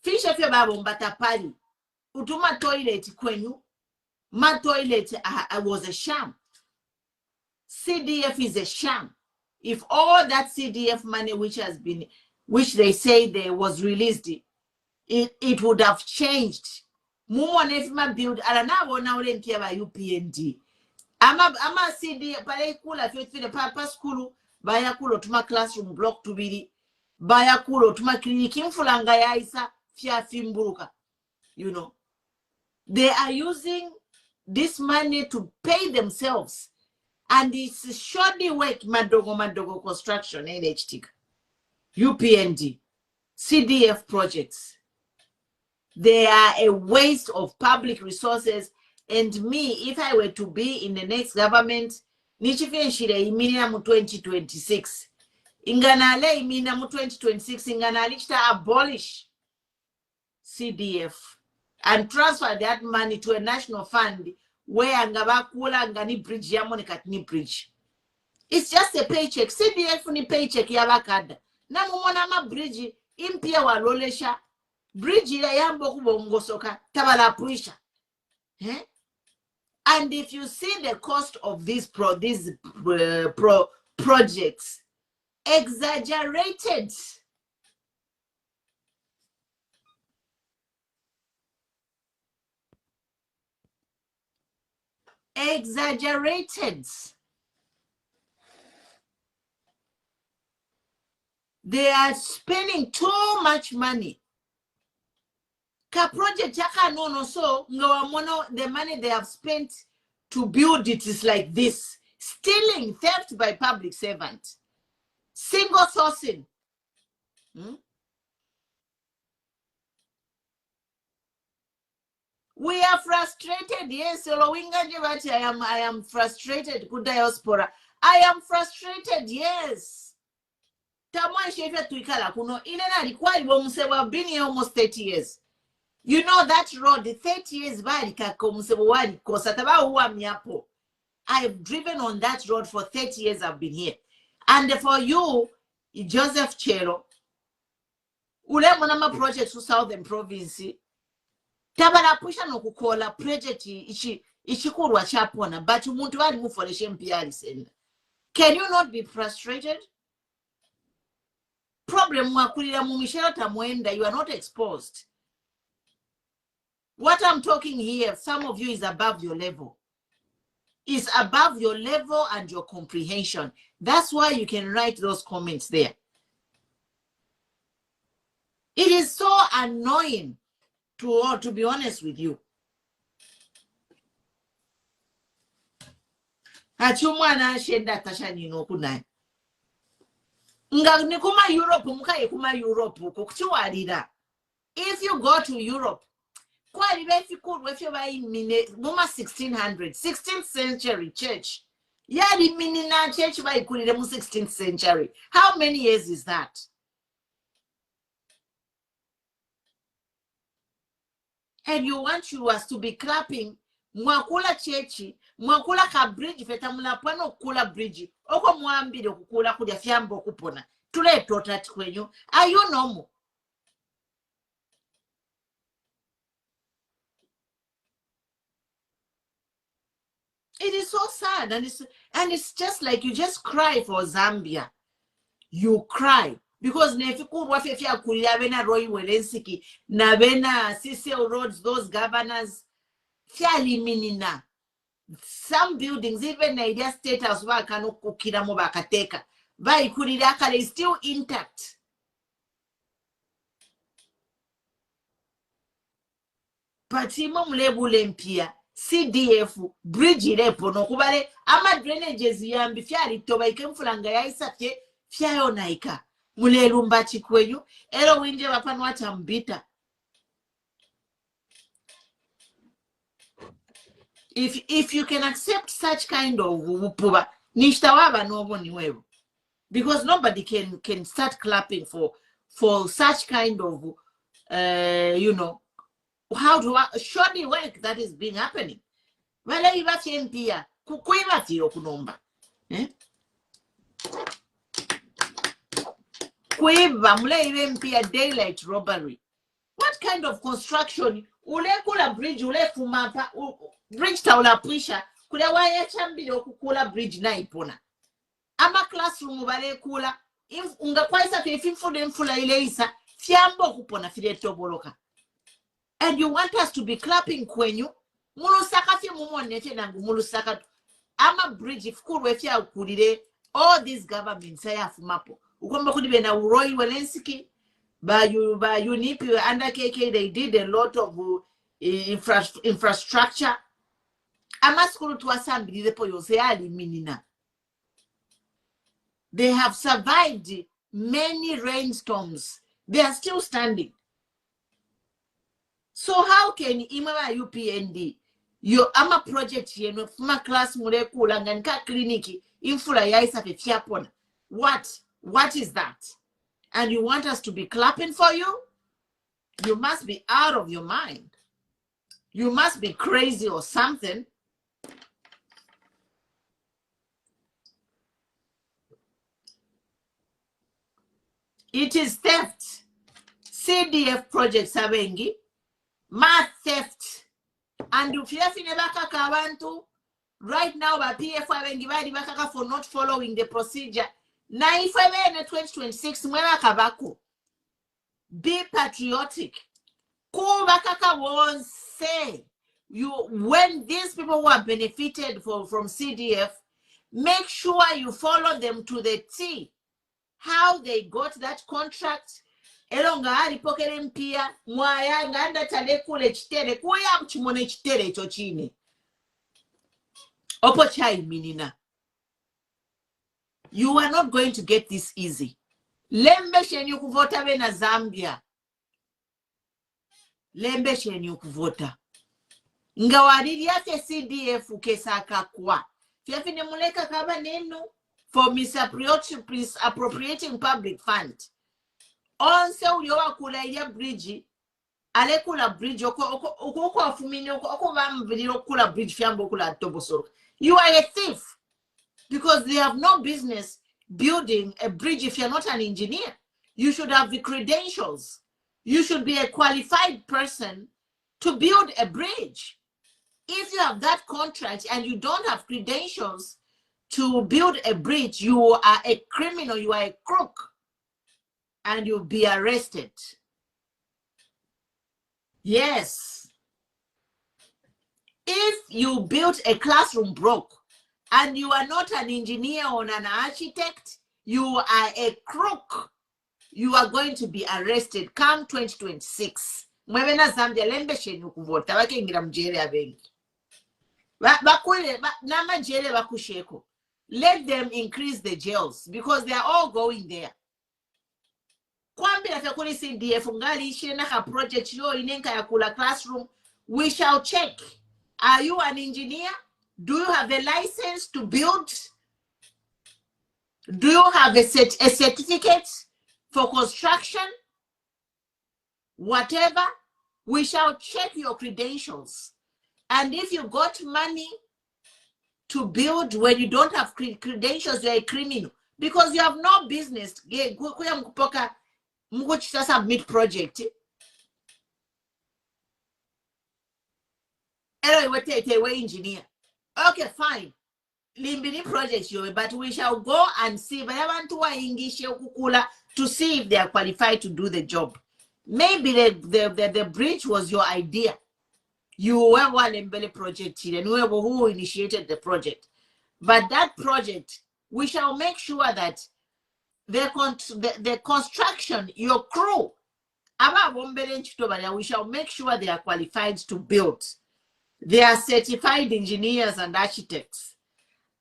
Fisha fyo babo mbatapali. Utuma toilet kwenyu. My toilet was a sham. CDF is a sham. If all that CDF money which they say there was released, it would have changed. Mumo nefima build alanawo na ule nkiaba UPND. Ama CD pale kula fyo papa skulu baya kulo tuma classroom block tubiri baya kulo tuma kliniki mfulanga ya isa fya fimburuka. They are using this money to pay themselves, and it's shoddy work. Madogo construction, NHT, UPND, CDF projects. They are a waste of public resources. And me, if I were to be in the next government, nichifenshire imina mu 2026. Inganale imina mu 2026. Inganalichta abolish CDF and transfer that money to a national fund where angabakula ngani bridge yamone katini bridge. It's just a paycheck. CDF ni paycheck yabakada. Na mumona ma bridge impia walolesha. Bridge ila yambo kubongosoka tabala puisha. And if you see the cost of these projects, exaggerated. Exaggerated. They are spending too much money. Ka project yaka no so the money they have spent to build it is like this. Stealing, theft by public servant. Single sourcing. We are frustrated. Yes, I am frustrated. Good diaspora. I am frustrated. Yes. Tamwa shefe tuikala kuno inena require we've been here almost 30 years. You know that road, the 30 years I have driven on that road for 30 years. I've been here. And for you, Joseph Chero, ule mwanama project to Southern Province, tabala pusha no kukola project ichikurwa chapona, but umuntu wali mufoleshe mpiyari senda. Can you not be frustrated? Problem wakulira mumishera tamwenda, you are not exposed. What I'm talking here, some of you is above your level. It's above your level and your comprehension. That's why you can write those comments there. It is so annoying to be honest with you. Achumwana shenda tashani no kunai. Nga nikuma Europe muka yekuma Europe kukuchiwarira. If you go to Europe, quite if you could if you buy mine muma 1600 16th century church. Yari minina church by kuliremu 16th century. How many years is that? And you want us to be clapping mwakula chechi mwakula ka bridge feta mulapano kula bridge oko mwambire kukula kudya fyambo kupona tule totati kwenyu. Are you normal? It is so sad, and it's just like you just cry for Zambia. You cry because nefikurwa fefia kulia bena Roy Welensky na bena Cecil Rhodes, those governors fiali minina. Some buildings, even Nigeria State House, wakukira mo bakateka vaikulira kale is still intact. Patimo mlebule mpia CDF bridge lepo no kubale ama drainages yambi fyali toba ikemfulanga yaisafye fyayo naika mulelumba chikwenyu ero winje bapano atambita. If you can accept such kind of upuba nishtawaba nobo niwewe, because nobody can start clapping for such kind of you know how to shoddy work that is being happening. Wala ibati empia kuibati okunomba kuiba mule ibe empia daylight robbery. What kind of construction? Ule kula bridge ule fumapa bridge taula prisha kule waya chambile okukula bridge na ipona ama classroom bale kula unga kwaisa fifimfude mfula ile isa fiambo kupona file toboloka. And you want us to be clapping kwenyu mulusaka fi mumonete nangu mulusaka ama bridge fkurwe fya ukulire all these governments ya fumapo ukomba kudibe na Roy Welensky by UNIP under KK they did a lot of infrastructure. Amaskuru to assembly the poyose minina. They have survived many rainstorms. They are still standing. So how can imama UPND your ama project yenu fuma class mulekula nganka kliniki infula yaisa fetiapona? What is that? And you want us to be clapping for you? You must be out of your mind. You must be crazy or something. It is theft. CDF projects abengi, math theft. And if you have baka kabantu, right now by PF abengi badi baka for not following the procedure. Na if I in 2026, mwena kabako. Be patriotic. Ko bakaka won't say you when these people who are benefited from CDF, make sure you follow them to the T. How they got that contract. Elonga ali pokere mpia mwaya nganda tale kule chitere kuya mchimone chitere chochini. Opo chai minina. You are not going to get this easy. Lembe shenyu kuvota we na Zambia. Lembe shenyu kuvota. Ngawariri yake CDF ukesaka kwa. Fiafine muleka kaba nenu for misappropriating public fund. Onse uliwa kula ya bridge. Ale kula bridge oko afumini oko vambiliro kula bridge fiambo kula tobosoro. You are a thief. Because they have no business building a bridge if you're not an engineer. You should have the credentials. You should be a qualified person to build a bridge. If you have that contract and you don't have credentials to build a bridge, you are a criminal, you are a crook, and you'll be arrested. Yes. If you built a classroom broke and you are not an engineer or an architect, you are a crook. You are going to be arrested come 2026. Mwebena Zambia lembe shenu kuvota wakengira mjele abengi. Bakule nama jele bakusheko. Let them increase the jails because they are all going there. Kwambira fekuli CDF ngali ishena ka project yo inenka ya kula classroom. We shall check. Are you an engineer? Do you have a license to build? Do you have a certificate for construction? Whatever, we shall check your credentials. And if you got money to build when you don't have credentials, you're a criminal. Because you have no business. Submit project. Engineer. Okay, fine. Limbini project you, but we shall go and see to see if they are qualified to do the job. Maybe the bridge was your idea. You were one Mbele project and who initiated the project. But that project, we shall make sure that the construction, your crew, we shall make sure they are qualified to build. They are certified engineers and architects.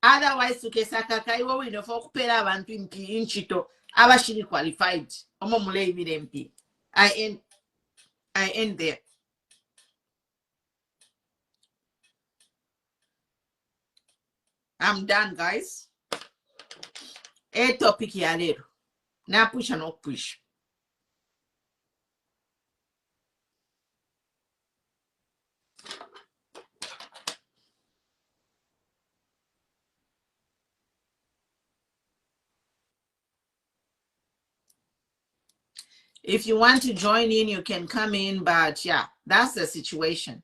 Otherwise, tukesaka iwo wino for kupera abantu inchito abashiri qualified. I end there. I'm done, guys. A topic ya lero. Na push and not push. If you want to join in, you can come in, but yeah, that's the situation.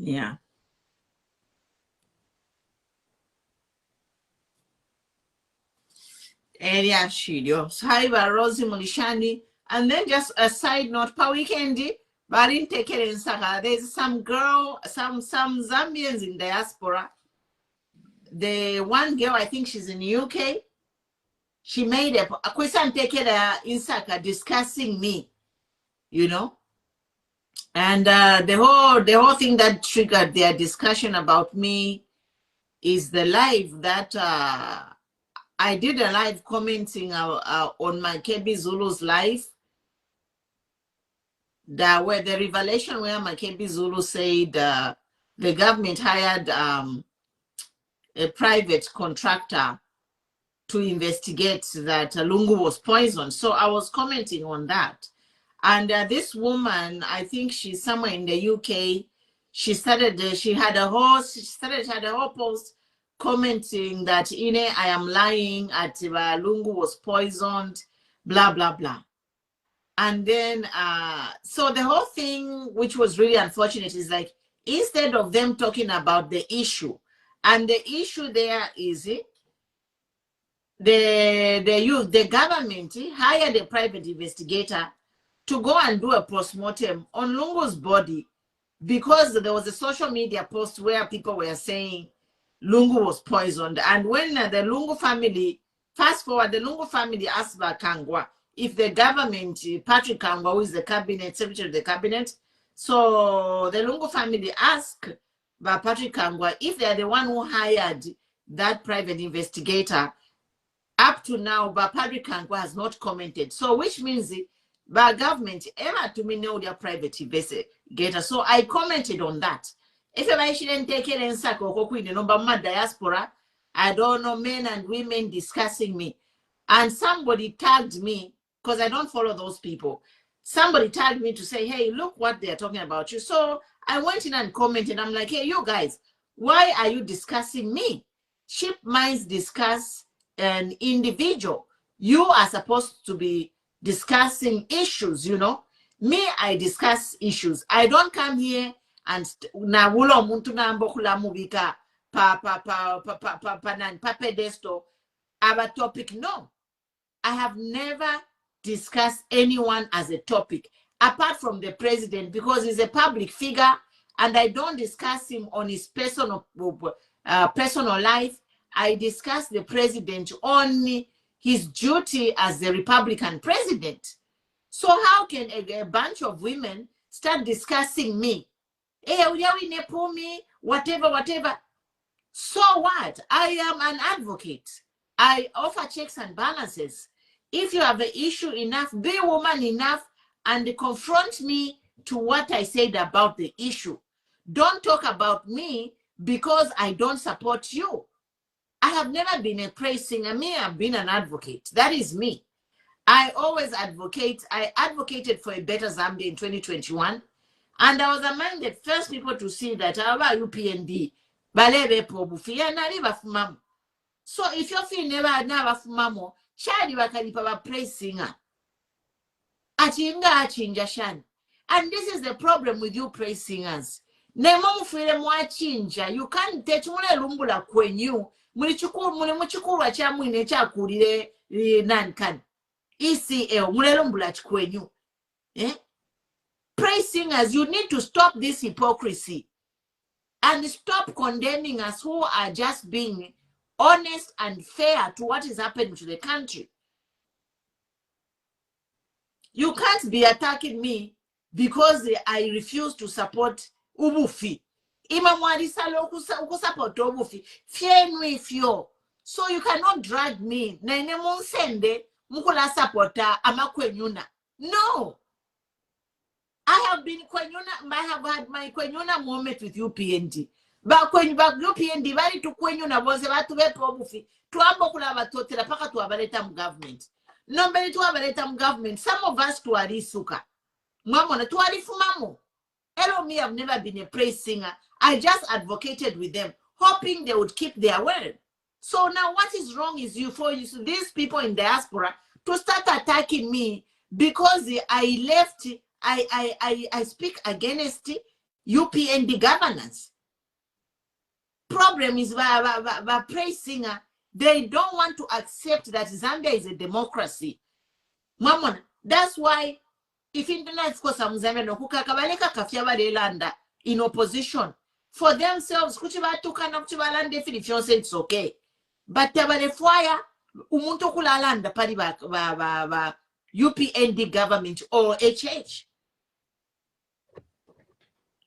Yeah. Area Shidio. Saiba Rosie Mulishani. And then just a side note, per weekend, but in take it in Saka. There's some girl, some Zambians in diaspora. The one girl, I think she's in the UK. She made a question take it in Saka discussing me, you know. And the whole thing that triggered their discussion about me is the live that I did a live commenting on my KB Zulu's live. Where the revelation where my KB Zulu said the government hired a private contractor to investigate that Lungu was poisoned. So I was commenting on that. And this woman, I think she's somewhere in the UK, she had a whole post commenting that I am lying, at Lungu was poisoned, blah, blah, blah. And then, so the whole thing, which was really unfortunate, is like, instead of them talking about the issue, and the issue there is the government hired a private investigator to go and do a postmortem on Lungu's body, because there was a social media post where people were saying Lungu was poisoned. And when the Lungu family, fast forward, the Lungu family asked Kangwa if the government, Patrick Kangwa, who is the cabinet, secretary of the cabinet, so the Lungu family asked Patrick Kangwa if they are the one who hired that private investigator. Up to now, Patrick Kangwa has not commented. So which means the government ever to me know their private investigator. So I commented on that. If I shouldn't take it in the number of diaspora, I don't know, men and women discussing me. And somebody tagged me, because I don't follow those people. Somebody tagged me to say, hey, look what they're talking about you. So I went in and commented. I'm like, hey, you guys, why are you discussing me? Ship minds discuss an individual. You are supposed to be discussing issues, you know. Me, I discuss issues. I don't come here and na wulo muntu na mbokula mubika pa pedesto our topic. No, I have never discussed anyone as a topic apart from the president, because he's a public figure and I don't discuss him on his personal life. I discuss the president on his duty as the Republican president. So how can a bunch of women start discussing me? Hey, whatever. So what? I am an advocate. I offer checks and balances. If you have an issue enough, be woman enough and confront me to what I said about the issue. Don't talk about me because I don't support you. I have never been a praise singer. Me, I've been an advocate. That is me. I always advocate. I advocated for a better Zambia in 2021. And I was among the first people to see that our UPND, so if you feel never fumamo, child wakalipa praise singer. Achinja shan. And this is the problem with you praise singers. Nemo file mwachinja. You can't take mule lumbula kwenyu. Mulichukuru wa chamu inecha kurire nankan. ECL mule lumbula kwenyu. Praise singers, you need to stop this hypocrisy and stop condemning us who are just being honest and fair to what is happening to the country. You can't be attacking me because I refuse to support Ubufi. So you cannot drag me. No. I have been Kwenyuna, I have had my Kwenyuna moment with UPND. But when UPND, very to Kwenyuna was about to be Pobufi, to Ambokula to the Paka to Abaletam government. Nobody to Abaletam government, some of us to Arisuka. Mamma, to Arifumamo. Hello, me, I've never been a praise singer. I just advocated with them, hoping they would keep their word. So now what is wrong is these people in diaspora to start attacking me because I left. I speak against UPND governance. Problem is by praise singer, they don't want to accept that Zambia is a democracy. Mamon, that's why if internet for some Zambia no kukakabaleka kafyaba de landa in opposition for themselves, kuchibatu kana kuchibalande if it's okay. But the fire umuntu kulalanda pari ba UPND government or HH.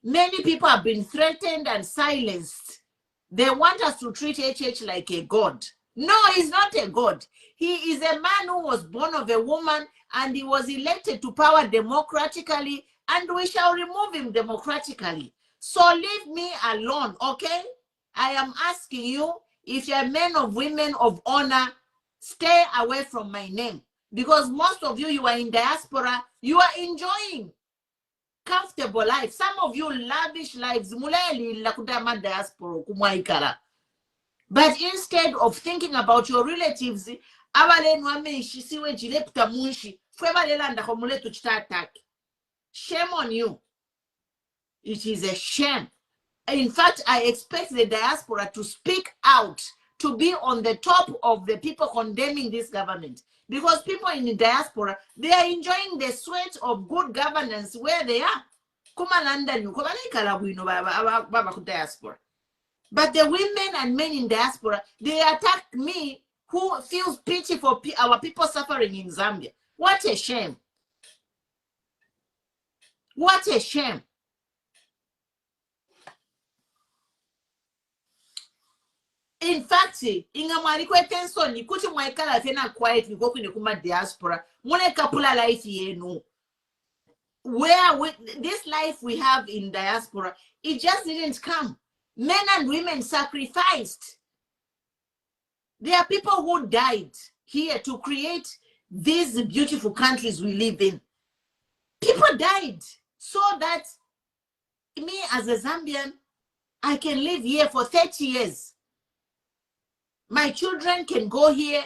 Many people have been threatened and silenced. They want us to treat HH like a god. No, he's not a god. He is a man who was born of a woman and he was elected to power democratically, and we shall remove him democratically. So leave me alone, okay? I am asking you, if you're a man of women of honor, stay away from my name. Because most of you are in diaspora, you are enjoying comfortable life. Some of you lavish lives. But instead of thinking about your relatives, shame on you. It is a shame. In fact, I expect the diaspora to speak out, to be on the top of the people condemning this government. Because people in the diaspora, they are enjoying the sweat of good governance where they are. But the women and men in diaspora, they attack me who feels pity for our people suffering in Zambia. What a shame. What a shame. In fact, ingamwalikwe tensoni kuti mwaikala tena quiet niko kuma diaspora mune kapula life yenu where this life we have in diaspora, it just didn't come. Men and women sacrificed. There are people who died here to create these beautiful countries we live in. People died so that me as a Zambian, I can live here for 30 years. My children can go here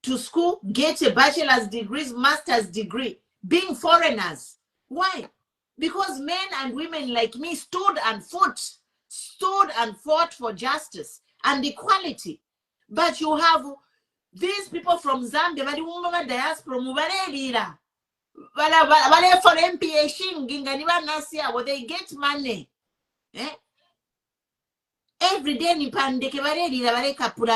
to school, get a bachelor's degree, master's degree, being foreigners. Why? Because men and women like me stood and fought for justice and equality. But you have these people from Zambia, diaspora, for MPA, they get money. Every day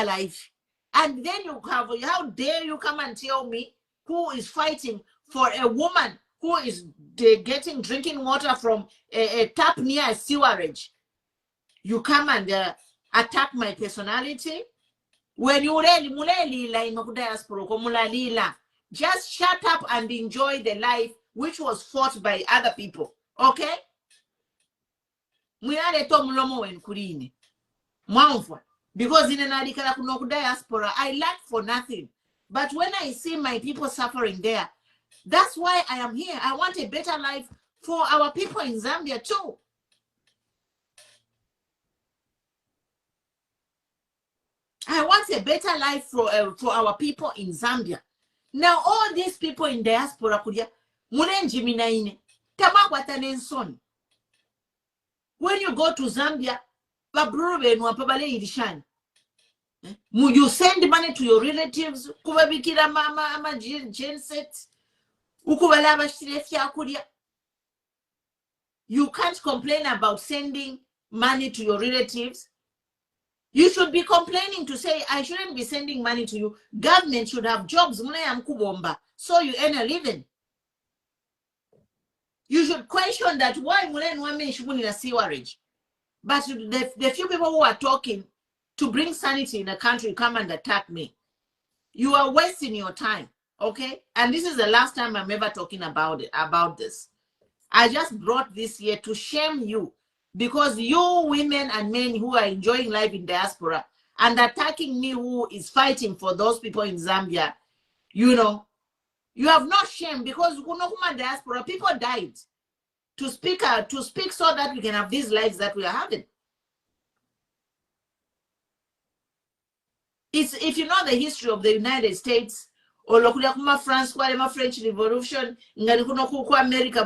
life. And then you have, how dare you come and tell me who is fighting for a woman who is getting drinking water from a tap near a sewerage? You come and attack my personality. When you just shut up and enjoy the life which was fought by other people. Okay? Because in an diaspora, I lack for nothing. But when I see my people suffering there, that's why I am here. I want a better life for our people in Zambia too. I want a better life for our people in Zambia. Now, all these people in diaspora, when you go to Zambia, you send money to your relatives, you can't complain about sending money to your relatives. You should be complaining to say, I shouldn't be sending money to you. Government should have jobs, so you earn a living. You should question that why women should be in a sewerage. But the few people who are talking to bring sanity in the country come and attack me. You are wasting your time, okay? And this is the last time I'm ever talking about this. I just brought this here to shame you, because you women and men who are enjoying life in diaspora and attacking me who is fighting for those people in Zambia, you know, you have no shame, because diaspora people died to speak so that we can have these lives that we are having. If you know the history of the United States, or France, French Revolution, America,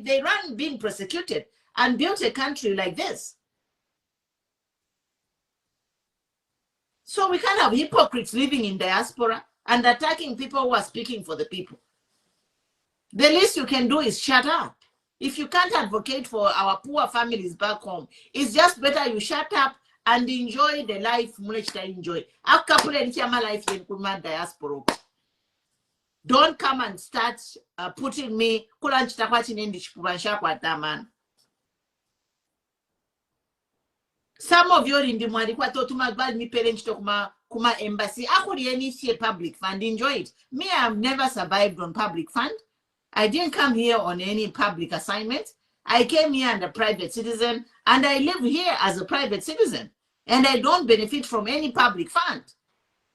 they ran being persecuted and built a country like this. So we can't have hypocrites living in diaspora and attacking people who are speaking for the people. The least you can do is shut up. If you can't advocate for our poor families back home, it's just better you shut up and enjoy the life enjoy. Diaspora. Don't come and start putting me. Some of you in the kuma embassy. I could see public fund, enjoy it. Me, I've never survived on public fund. I didn't come here on any public assignment. I came here as a private citizen, and I live here as a private citizen, and I don't benefit from any public fund.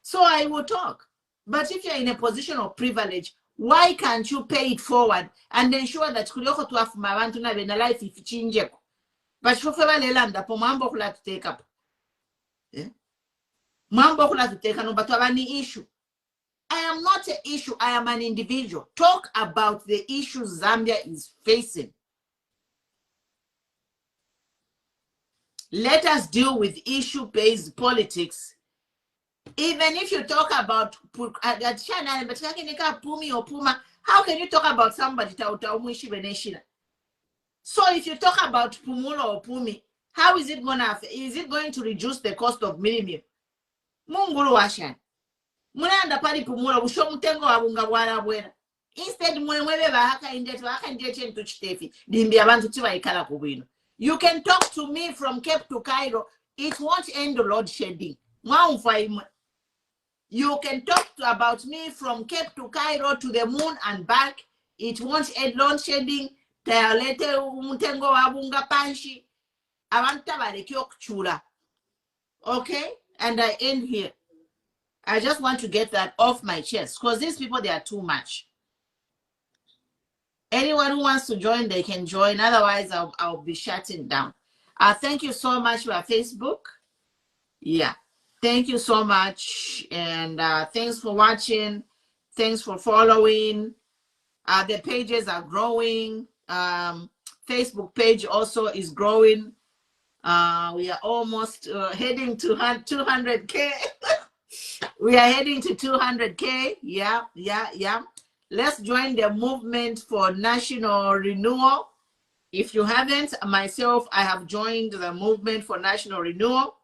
So I will talk. But if you're in a position of privilege, why can't you pay it forward and ensure that kulioko tu afu mabantu na bena life ifichinjeko? But shofeva lelanda po mambo kula to take up. Mambo kula to take up, no but any issue. I am not an issue. I am an individual. Talk about the issues Zambia is facing. Let us deal with issue-based politics. Even if you talk about how can you talk about somebody? So if you talk about Pumula or Pumi, how is it going to reduce the cost of minimum? Munguru washan. Mulanda pali Pumula ushomutengo wabunga bwala bwera. Instead mwemwebe bahaka indeche ntu chitefi. Dimbi abantu tiwa ikala kubino. You can talk to me from Cape to Cairo. It won't end the load shedding. You can talk about me from Cape to Cairo to the moon and back. It won't end load shedding. Tayalete umutengo wabunga panshi. Awanta bareki chula. Okay? And I end here. I just want to get that off my chest, because these people, they are too much. Anyone who wants to join, they can join. Otherwise, I'll be shutting down. Thank you so much for Facebook. Yeah. Thank you so much. And thanks for watching. Thanks for following. The pages are growing. Facebook page also is growing. We are almost heading to 200K. We are heading to 200K. Yeah. Let's join the movement for national renewal. If you haven't, myself, I have joined the movement for national renewal.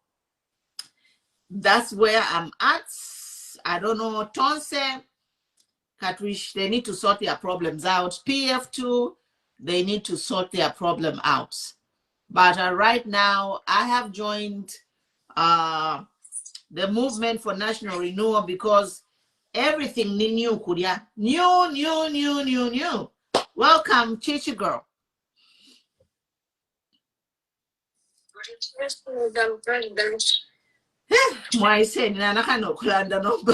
That's where I'm at. I don't know, Tonse, Katwish, they need to sort their problems out. PF2, they need to sort their problem out. But right now, I have joined the movement for national renewal because everything new, Kuria. New. Welcome, Chichi girl. Why say Nana cannot climb the number?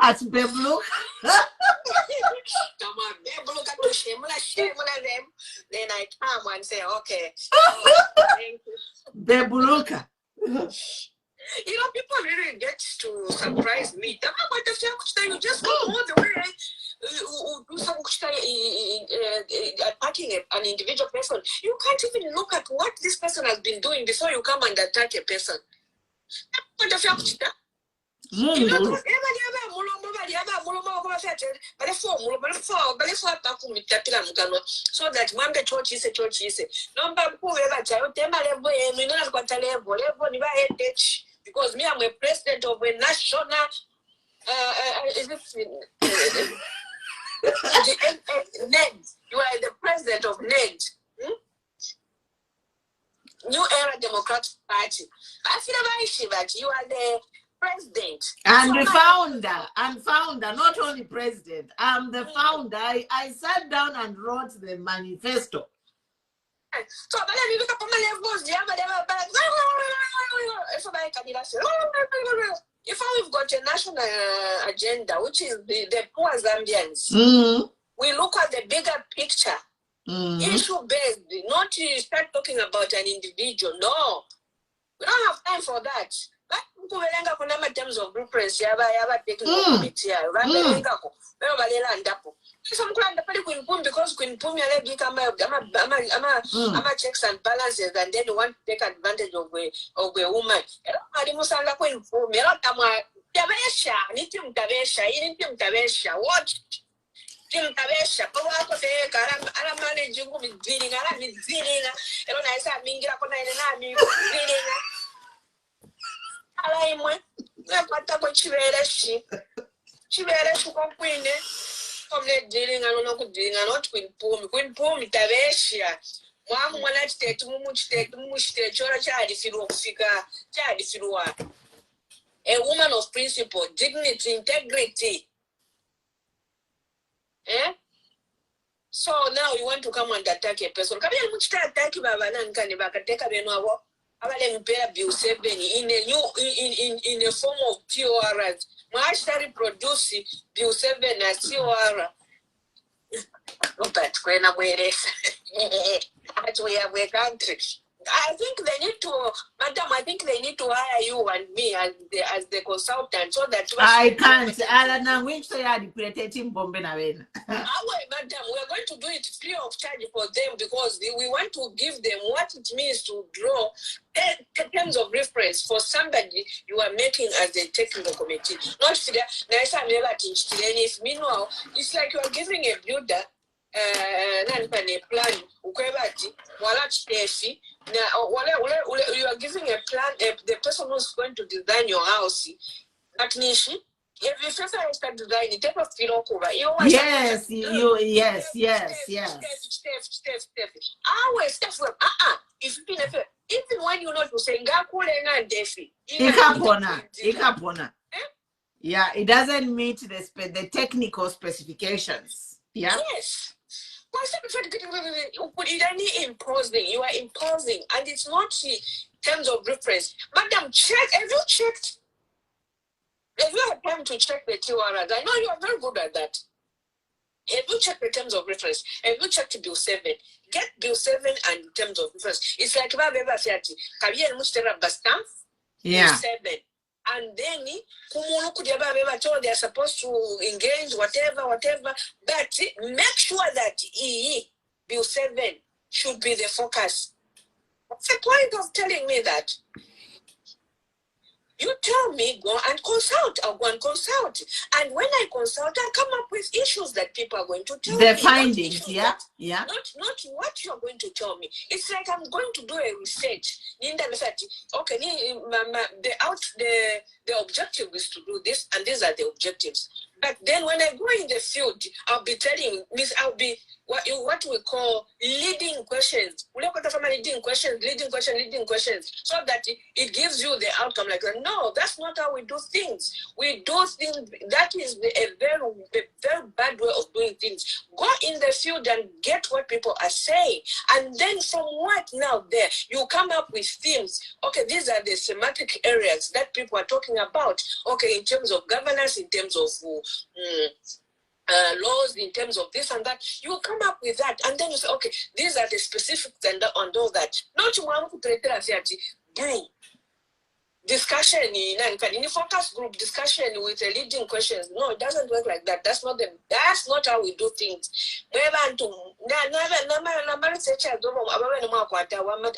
At Beblook. Then I come and say, okay. Thank you. Bebluka. You know, people really get to surprise me. You just go all the way. Do some attacking an individual person. You can't even look at what this person has been doing before you come and attack a person. So that one the church is because me, I'm a president of a national NED. You are the president of NED. New Era Democratic Party. I feel that you are the president. And the founder, not only president. I'm the founder. I sat down and wrote the manifesto. So if we've got a national agenda, which is the poor Zambians, we look at the bigger picture. Issue based, not to start talking about an individual. No, we don't have time for that. Terms of reference, technical committee, because Queen Pumi checks and balances, and then you want to take advantage of a woman. What? A woman of principle, dignity, integrity. Eh? So now you want to come and attack a person. In a form of TORs. Actually produce Bill 7 as TOR. But when we have a country. I think they need to, madam, I think they need to hire you and me as the consultant so that I can't. Madam, we're going to do it free of charge for them because we want to give them what it means to draw terms of reference for somebody you are making as a technical committee. Not for that. Meanwhile, it's like you are giving a builder plan. You are giving a plan, the person who's going to design your house. But Nishi, if you start designing, take a feel over. Yes. If even when you know to say Ikapona. Yeah, it doesn't meet the technical specifications. Yeah. Yes. Imposing. You are imposing, and it's not in terms of reference. Madam, check. Have you checked Have you had time to check the TORs? I know you are very good at that. Have you checked the terms of reference? Have you checked Bill 7? Get Bill 7 and terms of reference. It's like Bill 7. And then they are supposed to engage, whatever. But make sure that Bill 7 should be the focus. What's the point of telling me that? You tell me, go and consult. I'll go and consult. And when I consult, I come up with issues that people are going to tell me. The findings, yeah. Not what you're going to tell me. It's like I'm going to do a research. Okay, the objective is to do this, and these are the objectives. But then when I go in the field, I'll be what we call leading questions. Leading questions, so that it gives you the outcome. Like, no, that's not how we do things. We do things. That is a very bad way of doing things. Go in the field and get what people are saying, and then from what now there you come up with themes. Okay, these are the thematic areas that people are talking about. Okay, in terms of governance, in terms of laws, in terms of this and that, you come up with that, and then you say, okay, these are the specifics and all that. Not discussion in focus group discussion with leading questions. No, it doesn't work like that. That's not how we do things.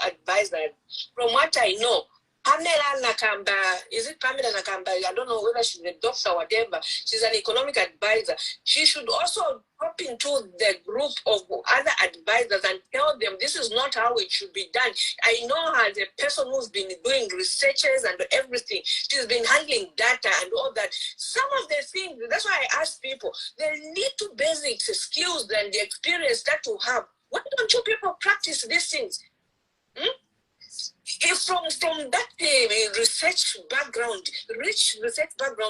Advisor, from what I know, Pamela Nakamba, is it Pamela Nakamba? I don't know whether she's a doctor or whatever. She's an economic advisor. She should also hop into the group of other advisors and tell them this is not how it should be done. I know her as a person who's been doing researches and everything. She's been handling data and all that. Some of the things, that's why I ask people, the little basic skills and the experience that you have, why don't you people practice these things? If from that rich research background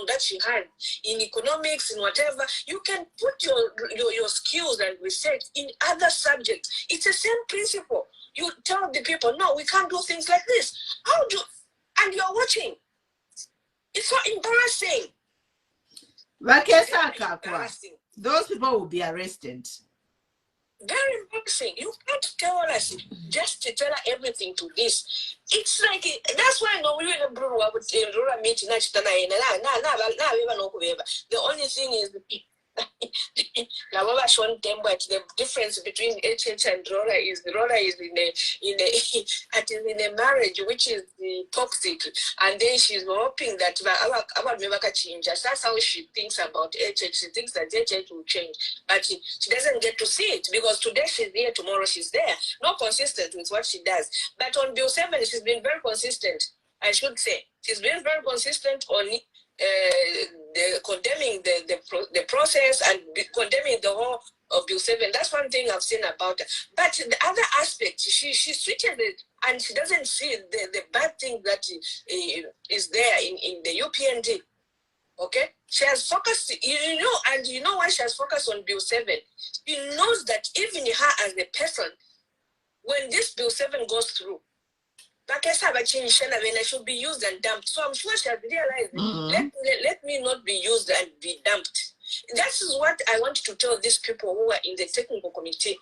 that she had in economics and whatever, you can put your skills and research in other subjects. It's the same principle. You tell the people, no, we can't do things like this. And you're watching. It's so embarrassing. Those people will be arrested. Very embarrassing. You can't tell us just to tell everything to this. It's like that's why no we will brew up with rural meeting. The only thing is the difference between HH and Rora is in a marriage which is toxic, and then she's hoping that that's how she thinks about HH. She thinks that HH will change, but she doesn't get to see it because today she's here, tomorrow she's there. Not consistent with what she does. But on Bill 7, she's been very consistent. I should say she's been very consistent on condemning the process and condemning the whole of Bill 7. That's one thing I've seen about her. But the other aspect, she switches it, and she doesn't see the bad thing that is there in the UPND. Okay? She has focused, and you know why she has focused on Bill 7? She knows that even her as a person, when this Bill 7 goes through, I should be used and dumped. So I'm sure she has realized, let me not be used and be dumped. That is what I want to tell these people who are in the technical committee.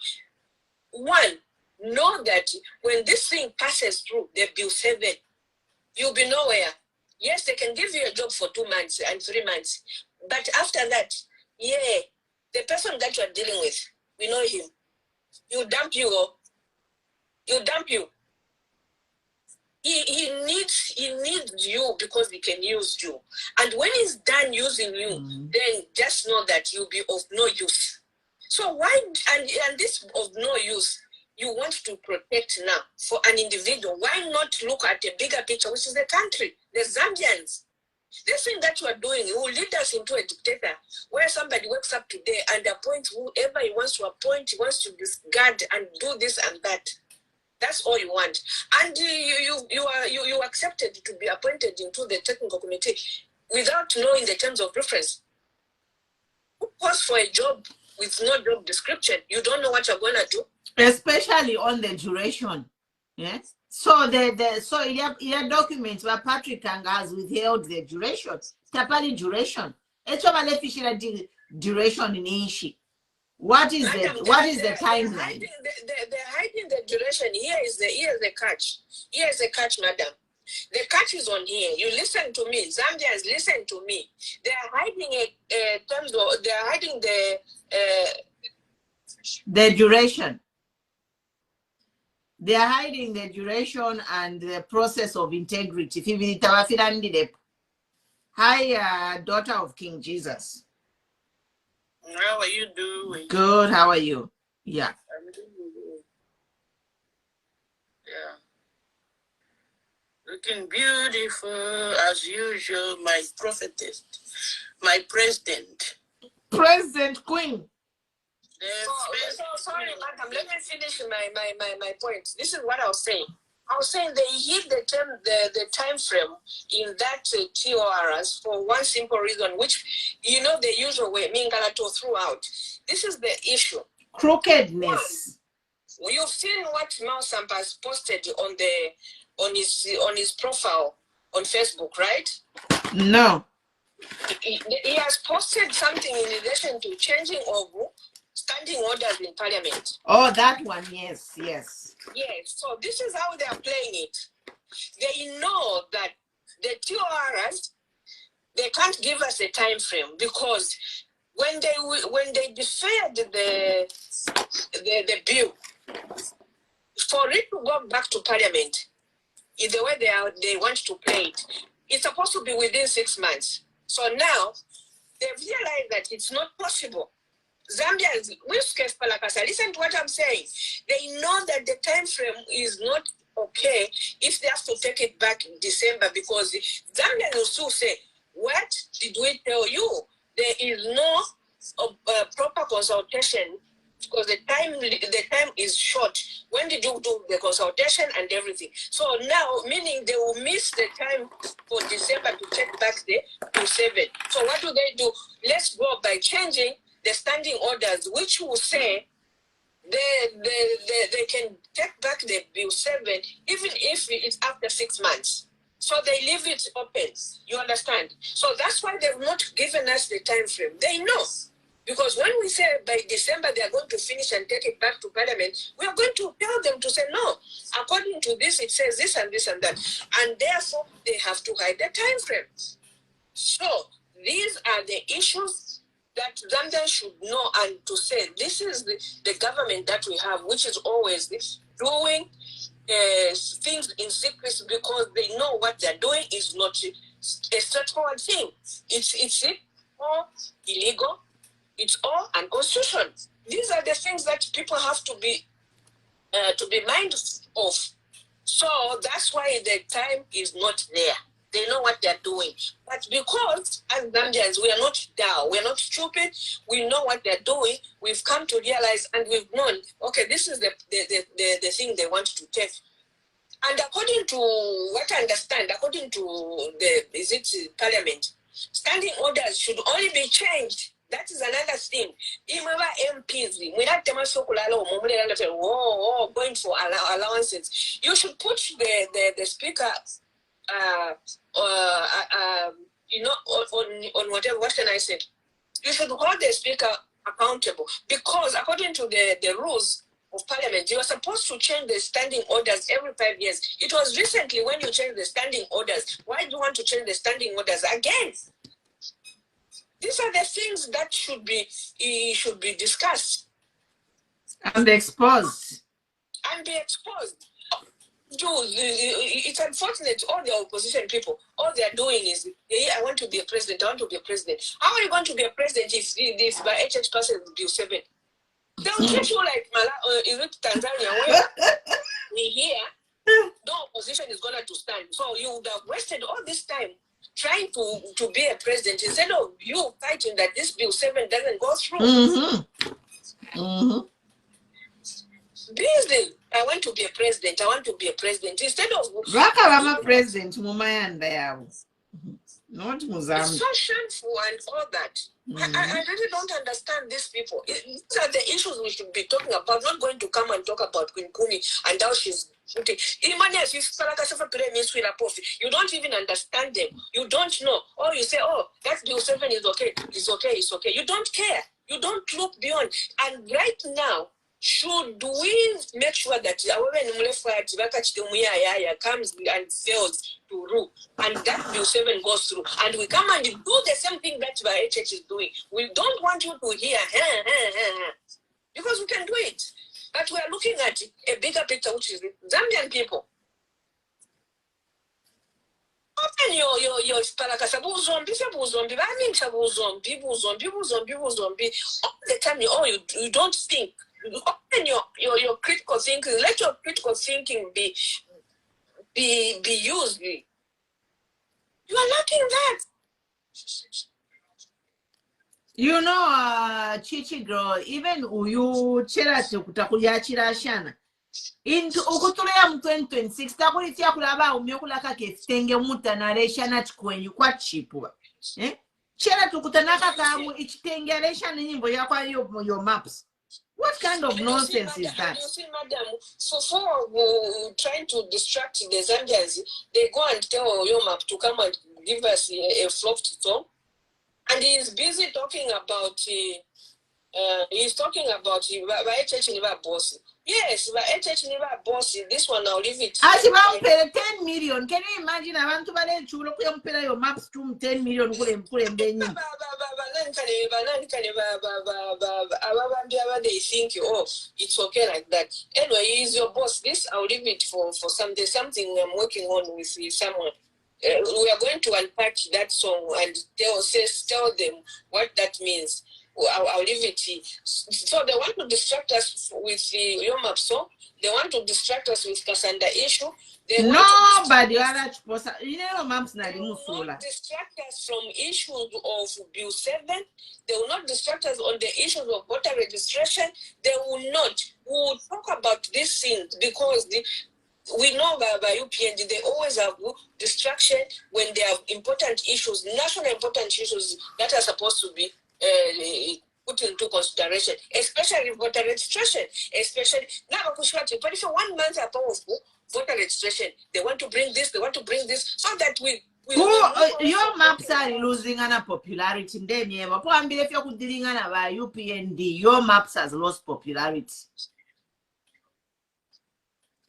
One, know that when this thing passes through the Bill 7, you'll be nowhere. Yes, they can give you a job for 2 months and 3 months. But after that, the person that you are dealing with, we know him. He'll dump you. He'll dump you. He needs you because he can use you. And when he's done using you, then just know that you'll be of no use. So why, and this of no use, you want to protect now for an individual, why not look at a bigger picture, which is the country, the Zambians? This thing that you are doing will lead us into a dictator where somebody wakes up today and appoints whoever he wants to appoint, he wants to discard and do this and that. That's all you want. And you accepted to be appointed into the technical committee without knowing the terms of reference. Who calls for a job with no job description? You don't know what you're going to do. Especially on the duration. Yes. So so your documents where Patrick has withheld the duration. Tapali duration. Duration in Ishi. What is the timeline? They're hiding the duration. Here is the catch. Here is the catch, madam. The catch is on here. You listen to me. Zambians, listen to me. They are hiding they are hiding the duration. They are hiding the duration and the process of integrity. Hi, daughter of King Jesus. How are you doing? Good. How are you? Yeah. I'm doing good. Yeah. Looking beautiful as usual, my prophetess, my president. President Queen. So sorry, madam. Let me finish my point. This is what I was saying. I was saying they hit the time frame in that TORs for one simple reason, which the usual way, Mingalato throughout. This is the issue. Crookedness. You've seen what Mao Sampa has posted on his profile on Facebook, right? No. He has posted something in relation to changing of standing orders in parliament. Oh, that one, yes. Yes, so this is how they are playing it. They know that the TORs, they can't give us a time frame because when they deferred the bill, for it to go back to parliament, in the way they want to play it, it's supposed to be within 6 months. So now they've realized that it's not possible. Zambians, listen to what I'm saying. They know that the time frame is not okay if they have to take it back in December, because Zambians will still say, what did we tell you? There is no proper consultation because the time is short. When did you do the consultation and everything? So now, meaning they will miss the time for December to take back the Bill 7. So what do? Let's go by changing the standing orders, which will say they can take back the Bill 7 even if it's after 6 months. So they leave it open. You understand? So that's why they've not given us the time frame. They know. Because when we say by December they are going to finish and take it back to parliament, we are going to tell them to say, no, according to this, it says this and this and that. And therefore, they have to hide the time frame. So these are the issues that Zambians should know, and to say this is the government that we have, which is always doing things in secrecy because they know what they're doing is not a straightforward thing. It's all illegal. It's all unconstitutional. These are the things that people have to be mindful of. So that's why the time is not there. They know what they're doing. But because as Zambians, we are not dull, we are not stupid, we know what they're doing, we've come to realize and we've known, okay, this is the thing they want to take. And according to what I understand, according to parliament, standing orders should only be changed. That is another thing. MPs, going for allowances. You should put the speaker, on whatever. What can I say? You should hold the speaker accountable, because according to the rules of parliament, you are supposed to change the standing orders every 5 years. It was recently when you changed the standing orders. Why do you want to change the standing orders again? These are the things that should be discussed and exposed. It's unfortunate, all the opposition people, all they are doing is, I want to be a president, I want to be a president. How are you going to be a president if by HH passes Bill 7? They'll treat you like is it Tanzania where we here, no opposition is going to stand. So you would have wasted all this time trying to be a president instead of you fighting that this Bill 7 doesn't go through. Busy. I want to be a president. I want to be a president. Instead of Rakarama president, Mumayanda. Not Mozambique. It's so shameful and all that. I really don't understand these people. These are the issues we should be talking about, not going to come and talk about Queen Kumi and how she's shooting. You don't even understand them. You don't know. Or you say, oh, that Bill 7 is okay. It's okay. It's okay. You don't care. You don't look beyond. And right now, should we make sure that comes and fails to rule, and that Bill 7 goes through, and we come and do the same thing that the HH is doing? We don't want you to hear, because we can do it. But we are looking at a bigger picture, which is Zambian people. Open your spalakasa zombie, all the time. You don't think. Open your critical thinking. Let your critical thinking be used. You are lacking that. You know, Chichi girl, even you chera kutakulia chirashana. Into Okutulea 2026, Takulitia Kulaba, Umyokulaka, Tenge Muta, narration at Queen, quite cheap. Eh? Chera to Kutanaka, each Tengeration in your maps. What kind of nonsense is that? You see, madam, for trying to distract the Zambians, they go and tell Yomap to come and give us a flopped song. And he's busy talking about, boss. Yes, but HH never boss. This one, I'll leave it. As about 10 million. Can you imagine? I want to buy your maps to 10 million. They think, oh, it's okay like that. Anyway, he's your boss. This, I'll leave it for something I'm working on with someone. We are going to unpack that song and tell them what that means. I'll leave it. So they want to distract us with the Yomap song. They want to distract us with Kasanda issue. Nobody you know, Maps they will not distract us from issues of Bill 7. They will not distract us on the issues of voter registration. They will not. We will talk about these things because we know by UPND, they always have distraction when they have important issues, national important issues that are supposed to be put into consideration, especially voter registration, especially now. But if 1 month are powerful voter registration, they want to bring this, so that we your maps are losing an popularity. Then you have if you could dealing by UPND, your maps has lost popularity.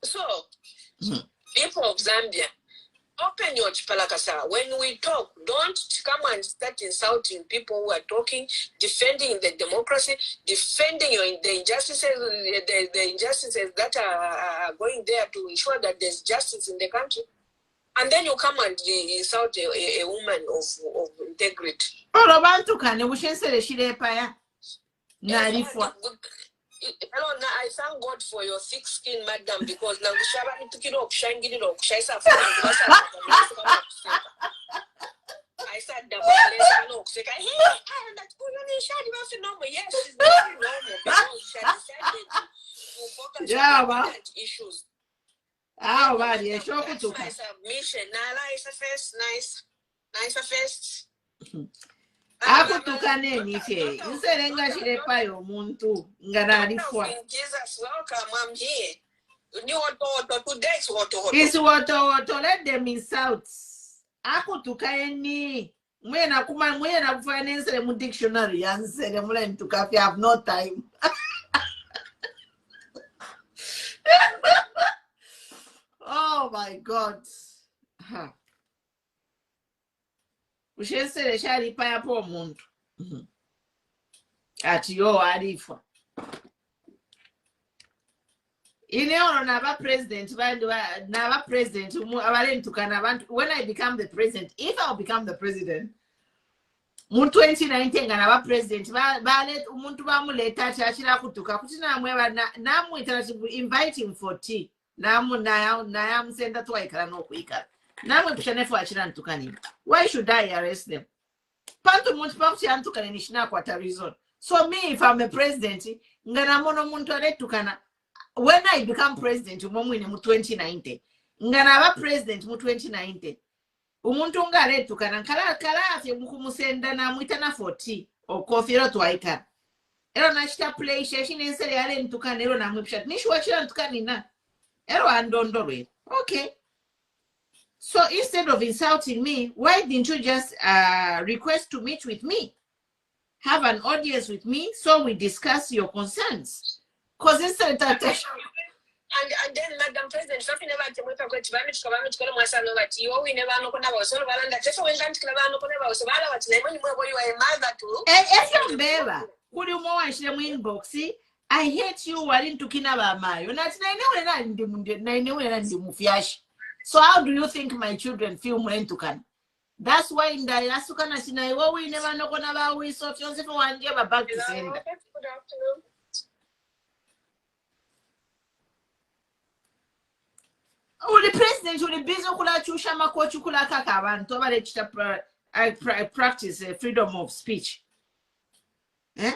So people of Zambia, open your chipalakasa. When we talk, don't come and start insulting people who are talking, defending the democracy, defending the injustices, the injustices that are going there to ensure that there's justice in the country. And then you come and insult a woman of integrity. Hello, I thank God for your thick skin, madam, because now I said the yes, it's very normal because she decided to focus on issues. Ah, well, yeah, sure. That's my submission. Nice first. Akutukane nife. Inserenga shirepa yo muntu nganarifwa. Jesus, welcome. I'm here. Today is what? It's what? Let them insult. Akutukane. Mwena kufanya mu dictionary yansere mule ntukafi. I have no time. Oh my God. Ushesere shari pa yapo muntu. Ati yo arifa. Ineono naba president when I become the president, if I'll become the president, mu 2019 naba president balet umuntu bamuleta chachira kutuka kuti namwe namuitana to invite him for tea. Namu senda twaikala nokuikala. Namwe kushanefu achira ntukani. Why should I arrest them? Pantu muntu pakuti antukani nishina kwa reason. So me, if I'm a president, ngana mono muntu anetukana. When I become president, mu 2019, ngana ba president mu 2019. Umuntu ngaletukana kala afye mukumusenda namwita na 40 okofiro twaika. Ero nachita play sheshini ensere yale ntukana ero namwipshat. Nishwa chira ntukanina. Ero andondorwe. Okay. So instead of insulting me, why didn't you just request to meet with me? Have an audience with me so we discuss your concerns. Because instead of and then Madam President, something about the weapon which Bamish Kavamish Kalamasa about you, we never know about so and that just when Kavano about so what's the name where you are a mother to? If you're better, could you more actually win boxy? I hate you while into Kinabama. You're not so how do you think my children feel when to can? That's why in the Asukana Sinai, we never know about we so Joseph one year back to send. Good afternoon. Oh, the president will be busy kula chushama ko chukula kakaban to over I practice freedom of speech. Eh?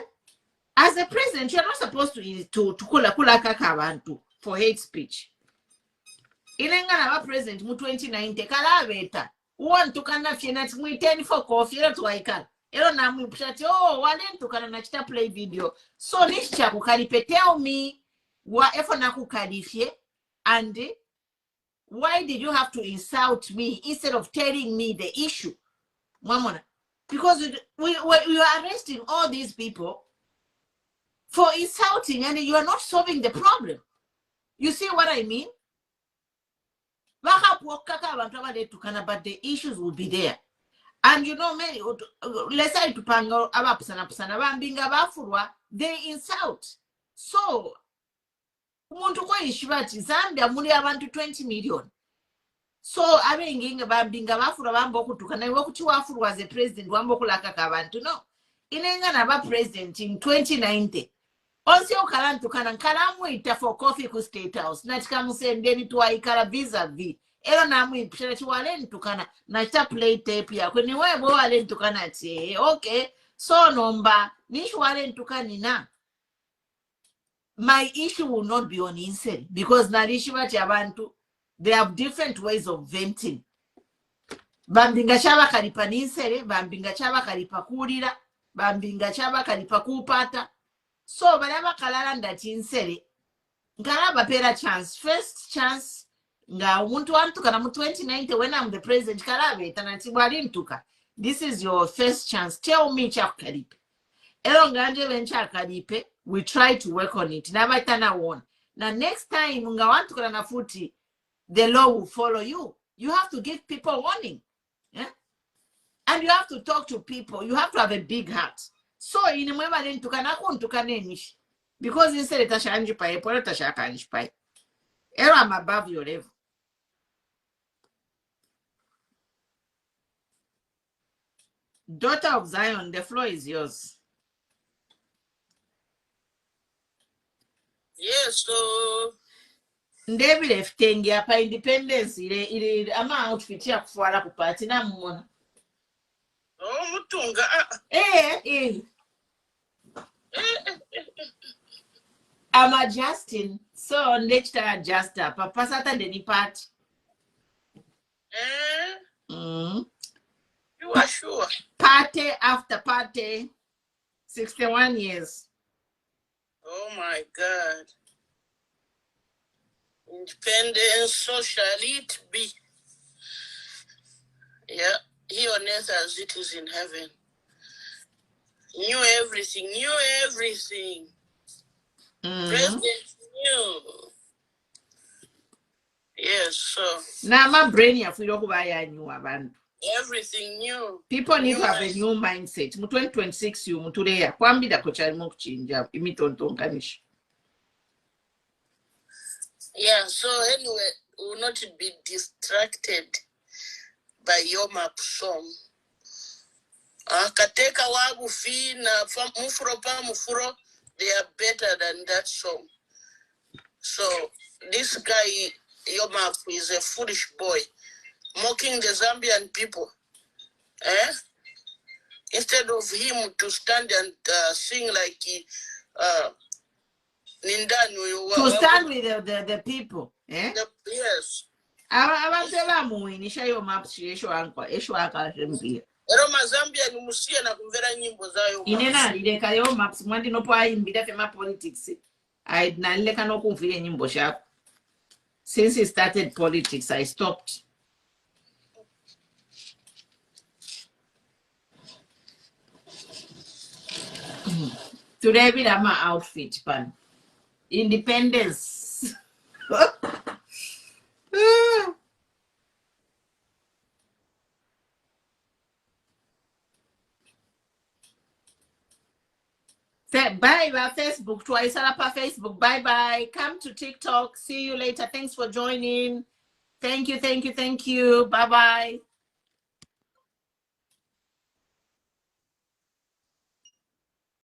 As a president, you're not supposed to kula kakaban for hate speech. Ilengana wa president mu 2019 kala beta. Want to kana fiena mu 10 for coffee to waika. Ero na mu pshati wale ntukana na chita play video. So nisha kukalipe tell me wa efo na kukalifye and why did you have to insult me instead of telling me the issue? Mamona. Because we are arresting all these people for insulting and you are not solving the problem. You see what I mean? But the issues will be there. And you know, many, let's say to Pango, they insult. So, Zambia, muli abantu 20 million. So, I mean, Bambinga Bafura Bamboku to Kanawaki was the president, Wambokulaka Kabantu. No, in England, president in 2019. Also, Kalantu Kanamu for coffee ku state house. Natkamu send any to Aikara vis-a-vis. Ero namu Pshatualen to Kana, Nata play tape ya. When you were Boalen to Kanati, okay. So, Nomba, Nishwalen to Kanina. My issue will not be on insane because Narishiwa Chabantu, they have different ways of venting. Bambinga chaba kalipa ninsere, bambinga chaba kalipa kurira, bambinga chaba kalipa kupata. So, whenever Kalanda tinsere, Ngaraba pera chance, first chance, nga umuntu antuka na mu 2090 when I'm the president, Karabe, Tanatibari Ntuka. This is your first chance. Tell me chap kalipe. Elonganje venture kalipe. We try to work on it. Never turn one. Now next time unga want to na futi, the law will follow you. You have to give people warning. Yeah? And you have to talk to people. You have to have a big heart. So in a moment to kanenish. Because instead tasha anjipai, tasha kanjipai. I'm above your level. Daughter of Zion, the floor is yours. Yes, so David F. Tengia pa independence ama outfit ya kufuala kupati na mmona. Oh, mutunga. I'm adjusting. So next time adjust up. Papa sata deni part. You are sure? Party after party. 61 years. Oh my God. Independence, so shall it be. Yeah, here on earth as it is in heaven. Knew everything, President knew. Yes, so. Now my brain ya filo kubaya new abantu. Everything new. People need to have a new mindset. Mu 2026 you mutuleya kwambida kochali mu kuchinja imitontonkanishi. Yeah, so anyway, we will not be distracted by your map song. Kateka wagu fi na mufuro pa mufuro, they are better than that song. So this guy, your map, is a foolish boy, mocking the Zambian people. Instead of him to stand and sing like to stand with the people. Yes. abantu abamuwinisha yo maps esho akazembia ero mazambian musiye na kumvera nyimbo zayo inena lileka yo maps mwandi nopo ayimbira fema politics nalileka nokumvira nyimbo shako. Since he started politics I stopped. Today we have my outfit pan independence. Bye bye Facebook. Twice up Facebook. Bye bye. Come to TikTok. See you later. Thanks for joining. Thank you. Bye bye.